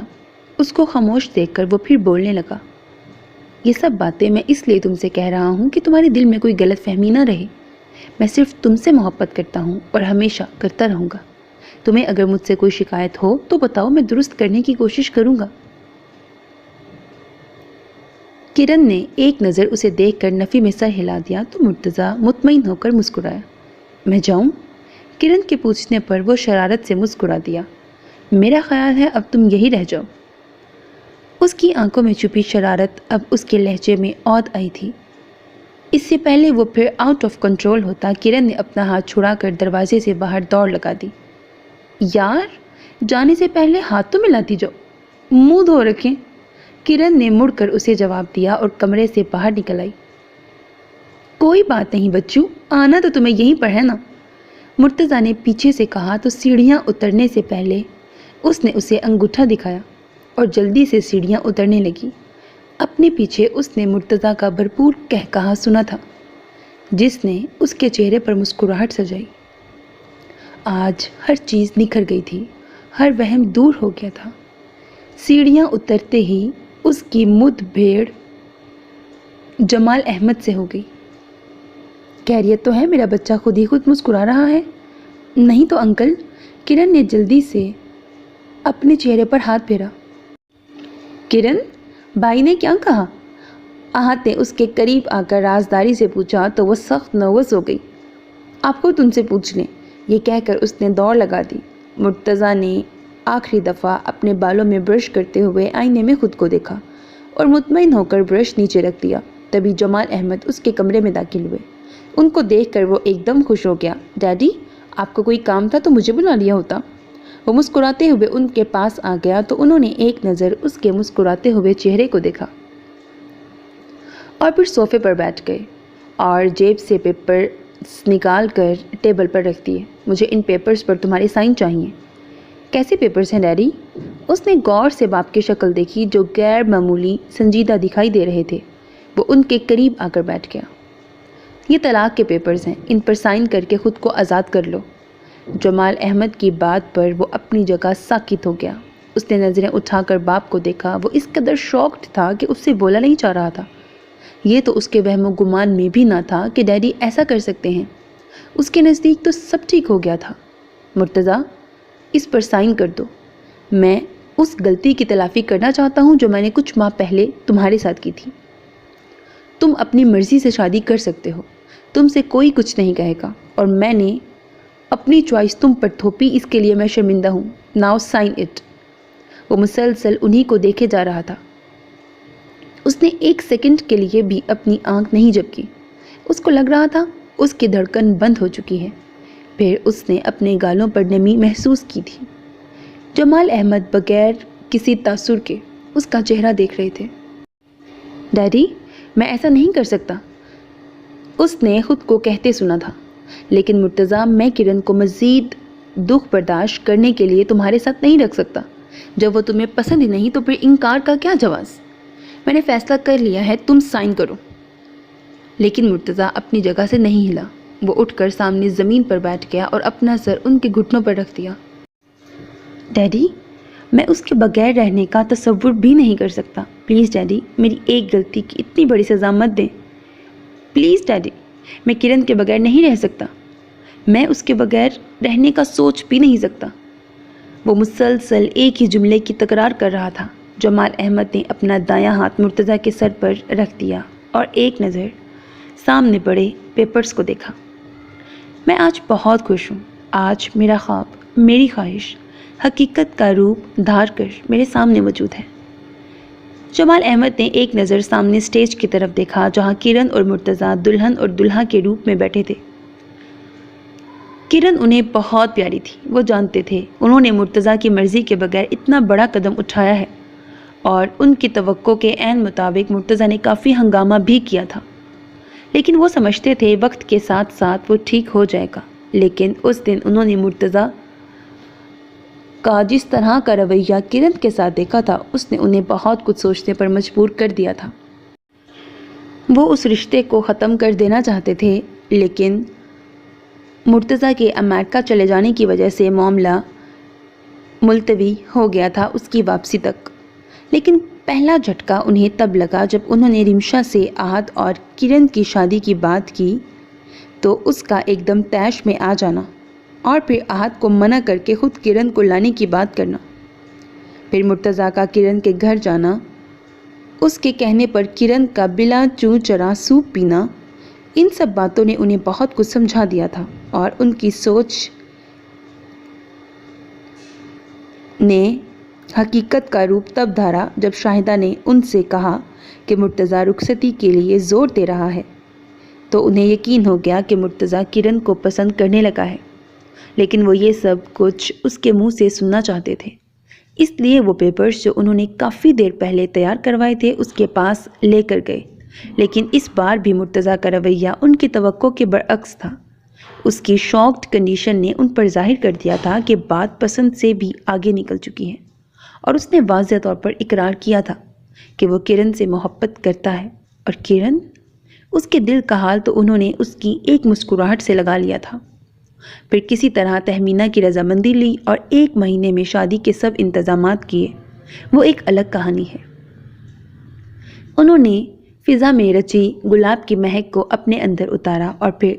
اس کو خاموش دیکھ کر وہ پھر بولنے لگا، یہ سب باتیں میں اس لیے تم سے کہہ رہا ہوں کہ تمہارے دل میں کوئی غلط فہمی نہ رہے۔ میں صرف تم سے محبت کرتا ہوں اور ہمیشہ کرتا رہوں گا۔ تمہیں اگر مجھ سے کوئی شکایت ہو تو بتاؤ، میں درست کرنے کی کوشش کروں گا۔ کرن نے ایک نظر اسے دیکھ کر نفی میں سر ہلا دیا تو مرتضیٰ مطمئن ہو کر مسکرایا۔ میں جاؤں؟ کرن کے پوچھنے پر وہ شرارت سے مسکرا دیا۔ میرا خیال ہے اب تم یہی رہ جاؤ۔ اس کی آنکھوں میں چھپی شرارت اب اس کے لہجے میں عود آئی تھی۔ اس سے پہلے وہ پھر آؤٹ آف کنٹرول ہوتا کرن نے اپنا ہاتھ چھڑا کر دروازے سے باہر دوڑ لگا دی۔ یار جانے سے پہلے ہاتھ تو ملاتی جاؤ، منہ دھو رکھیں۔ کرن نے مڑ کر اسے جواب دیا اور کمرے سے باہر نکل آئی۔ کوئی بات نہیں بچوں، آنا تو تمہیں یہیں پر ہے نا، مرتضیٰ نے پیچھے سے کہا تو سیڑھیاں اترنے سے پہلے اس نے اسے انگوٹھا دکھایا اور جلدی سے سیڑھیاں اترنے لگی۔ اپنے پیچھے اس نے مرتضیٰ کا بھرپور کہکہا سنا تھا جس نے اس کے چہرے پر مسکراہٹ سجائی۔ آج ہر چیز نکھر گئی تھی، ہر وہم دور ہو گیا تھا۔ سیڑھیاں اترتے ہی اس کی مدھ بھیڑ جمال احمد سے ہو گئی۔ خیریت تو ہے؟ میرا بچہ خود ہی خود مسکرا رہا ہے۔ نہیں تو انکل، کرن نے جلدی سے اپنے چہرے پر ہاتھ پھیرا۔ کرن، بھائی نے کیا کہا؟ آہت نے اس کے قریب آ کر رازداری سے پوچھا تو وہ سخت نروس ہو گئی۔ آپ خود ان سے پوچھ لیں، یہ کہہ کر اس نے دوڑ لگا دی۔ مرتضیٰ نے آخری دفعہ اپنے بالوں میں برش کرتے ہوئے آئینے میں خود کو دیکھا اور مطمئن ہو کر برش نیچے رکھ دیا۔ تبھی جمال احمد اس کے کمرے میں داخل ہوئے۔ ان کو دیکھ کر وہ ایک دم خوش ہو گیا۔ ڈیڈی، آپ کو کوئی کام تھا تو مجھے بلا لیا ہوتا۔ وہ مسکراتے ہوئے ان کے پاس آ گیا تو انہوں نے ایک نظر اس کے مسکراتے ہوئے چہرے کو دیکھا اور پھر صوفے پر بیٹھ گئے اور جیب سے پیپرز نکال کر ٹیبل پر رکھ دیے۔ مجھے ان پیپرز پر تمہارے سائن چاہیے۔ کیسے پیپرز ہیں ڈیڈی؟ اس نے غور سے باپ کی شکل دیکھی جو غیر معمولی سنجیدہ دکھائی دے رہے تھے۔ وہ ان کے قریب آ کر بیٹھ گیا۔ یہ طلاق کے پیپرز ہیں، ان پر سائن کر کے خود کو آزاد کر لو۔ جمال احمد کی بات پر وہ اپنی جگہ ساکت ہو گیا۔ اس نے نظریں اٹھا کر باپ کو دیکھا۔ وہ اس قدر شاکڈ تھا کہ اس سے بولا نہیں چاہ رہا تھا۔ یہ تو اس کے وہم و گمان میں بھی نہ تھا کہ ڈیڈی ایسا کر سکتے ہیں۔ اس کے نزدیک تو سب ٹھیک ہو گیا تھا۔ مرتضیٰ، اس پر سائن کر دو۔ میں اس غلطی کی تلافی کرنا چاہتا ہوں جو میں نے کچھ ماہ پہلے تمہارے ساتھ کی تھی۔ تم اپنی مرضی سے شادی کر سکتے ہو، تم سے کوئی کچھ نہیں کہے گا، اور میں نے اپنی چوائس تم پر تھوپی، اس کے لیے میں شرمندہ ہوں۔ Now sign it. وہ مسلسل انہی کو دیکھے جا رہا تھا۔ اس نے ایک سیکنڈ کے لیے بھی اپنی آنکھ نہیں جھپکی۔ اس کو لگ رہا تھا اس کی دھڑکن بند ہو چکی ہے۔ پھر اس نے اپنے گالوں پر نمی محسوس کی تھی۔ جمال احمد بغیر کسی تاثر کے اس کا چہرہ دیکھ رہے تھے۔ ڈیڈی، میں ایسا نہیں کر سکتا، اس نے خود کو کہتے سنا تھا۔ لیکن مرتضیٰ، میں کرن کو مزید دکھ برداشت کرنے کے لیے تمہارے ساتھ نہیں رکھ سکتا۔ جب وہ تمہیں پسند ہی نہیں تو پھر انکار کا کیا جواز؟ میں نے فیصلہ کر لیا ہے، تم سائن کرو۔ لیکن مرتضیٰ اپنی جگہ سے نہیں ہلا۔ وہ اٹھ کر سامنے زمین پر بیٹھ گیا اور اپنا سر ان کے گھٹنوں پر رکھ دیا۔ ڈیڈی، میں اس کے بغیر رہنے کا تصور بھی نہیں کر سکتا۔ پلیز ڈیڈی، میری ایک غلطی کی اتنی بڑی سزا مت دیں۔ پلیز ڈیڈی، میں کرن کے بغیر نہیں رہ سکتا، میں اس کے بغیر رہنے کا سوچ بھی نہیں سکتا۔ وہ مسلسل ایک ہی جملے کی تکرار کر رہا تھا۔ جمال احمد نے اپنا دایاں ہاتھ مرتضیٰ کے سر پر رکھ دیا اور ایک نظر سامنے پڑے پیپرز کو دیکھا۔ میں آج بہت خوش ہوں۔ آج میرا خواب، میری خواہش حقیقت کا روپ دھار کر میرے سامنے موجود ہے۔ جمال احمد نے ایک نظر سامنے سٹیج کی طرف دیکھا جہاں کرن اور مرتضیٰ دلہن اور دلہا کے روپ میں بیٹھے تھے۔ کرن انہیں بہت پیاری تھی۔ وہ جانتے تھے انہوں نے مرتضیٰ کی مرضی کے بغیر اتنا بڑا قدم اٹھایا ہے، اور ان کی توقع کے عین مطابق مرتضیٰ نے کافی ہنگامہ بھی کیا تھا۔ لیکن وہ سمجھتے تھے وقت کے ساتھ ساتھ وہ ٹھیک ہو جائے گا۔ لیکن اس دن انہوں نے مرتضیٰ کا جس طرح کا رویہ کرن کے ساتھ دیکھا تھا، اس نے انہیں بہت کچھ سوچنے پر مجبور کر دیا تھا۔ وہ اس رشتے کو ختم کر دینا چاہتے تھے، لیکن مرتضیٰ کے امریکہ چلے جانے کی وجہ سے معاملہ ملتوی ہو گیا تھا اس کی واپسی تک۔ لیکن پہلا جھٹکا انہیں تب لگا جب انہوں نے رمشا سے آہت اور کرن کی شادی کی بات کی تو اس کا ایک دم طیش میں آ جانا، اور پھر آہت کو منع کر کے خود کرن کو لانے کی بات کرنا، پھر مرتضیٰ کا کرن کے گھر جانا، اس کے کہنے پر کرن کا بلا چوں چرا سوپ پینا، ان سب باتوں نے انہیں بہت کچھ سمجھا دیا تھا، اور ان کی سوچ نے حقیقت کا روپ تب دھارا جب شاہدہ نے ان سے کہا کہ مرتضیٰ رخصتی کے لیے زور دے رہا ہے۔ تو انہیں یقین ہو گیا کہ مرتضیٰ کرن کو پسند کرنے لگا ہے، لیکن وہ یہ سب کچھ اس کے منہ سے سننا چاہتے تھے۔ اس لیے وہ پیپرز جو انہوں نے کافی دیر پہلے تیار کروائے تھے اس کے پاس لے کر گئے، لیکن اس بار بھی مرتضیٰ کا رویہ ان کی توقع کے برعکس تھا۔ اس کی شاکڈ کنڈیشن نے ان پر ظاہر کر دیا تھا کہ بات پسند سے بھی آگے نکل چکی ہے، اور اس نے واضح طور پر اقرار کیا تھا کہ وہ کرن سے محبت کرتا ہے، اور کرن، اس کے دل کا حال تو انہوں نے اس کی ایک مسکراہٹ سے لگا لیا تھا۔ پھر کسی طرح تہمینہ کی رضامندی لی اور 1 مہینے میں شادی کے سب انتظامات کیے۔ وہ ایک الگ کہانی ہے۔ انہوں نے فضا میں رچی گلاب کی مہک کو اپنے اندر اتارا اور پھر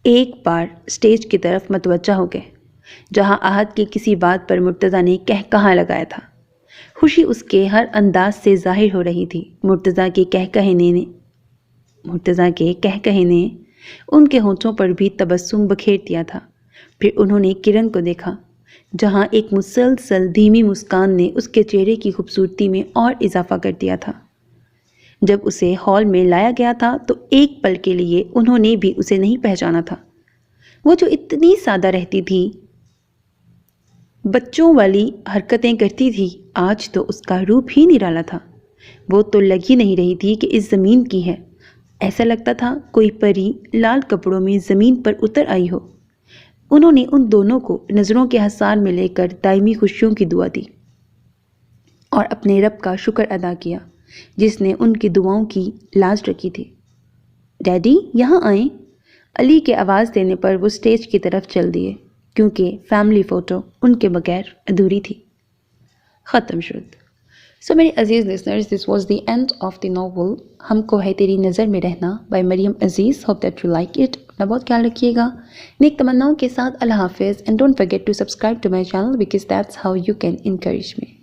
ایک بار اسٹیج کی طرف متوجہ ہو گئے، جہاں احد کی کسی بات پر مرتضیٰ نے کہا لگایا تھا۔ خوشی اس کے ہر انداز سے ظاہر ہو رہی تھی۔ مرتضیٰ کے کہے نے ان کے ہونٹوں پر بھی تبسم بکھیر دیا تھا۔ پھر انہوں نے کرن کو دیکھا، جہاں ایک مسلسل دھیمی مسکان نے اس کے چہرے کی خوبصورتی میں اور اضافہ کر دیا تھا۔ جب اسے ہال میں لایا گیا تھا تو ایک پل کے لیے انہوں نے بھی اسے نہیں پہچانا تھا۔ وہ جو اتنی سادہ رہتی تھی، بچوں والی حرکتیں کرتی تھی، آج تو اس کا روپ ہی نرالا تھا۔ وہ تو لگ ہی نہیں رہی تھی کہ اس زمین کی ہے، ایسا لگتا تھا کوئی پری لال کپڑوں میں زمین پر اتر آئی ہو۔ انہوں نے ان دونوں کو نظروں کے حصار میں لے کر دائمی خوشیوں کی دعا دی اور اپنے رب کا شکر ادا کیا جس نے ان کی دعاؤں کی لاج رکھی تھی۔ ڈیڈی یہاں آئیں، علی کے آواز دینے پر وہ اسٹیج کی طرف چل دیے، کیونکہ فیملی فوٹو ان کے بغیر ادھوری تھی۔ ختم شد۔ سو میرے عزیز listeners, this was the end of the novel ہم کو ہے تیری نظر میں رہنا by Maryam Aziz. Hope that you like it. اپنا بہت خیال رکھیے گا۔ نیک تمناؤں کے ساتھ اللہ حافظ، and don't forget to subscribe to my channel because that's how you can encourage me.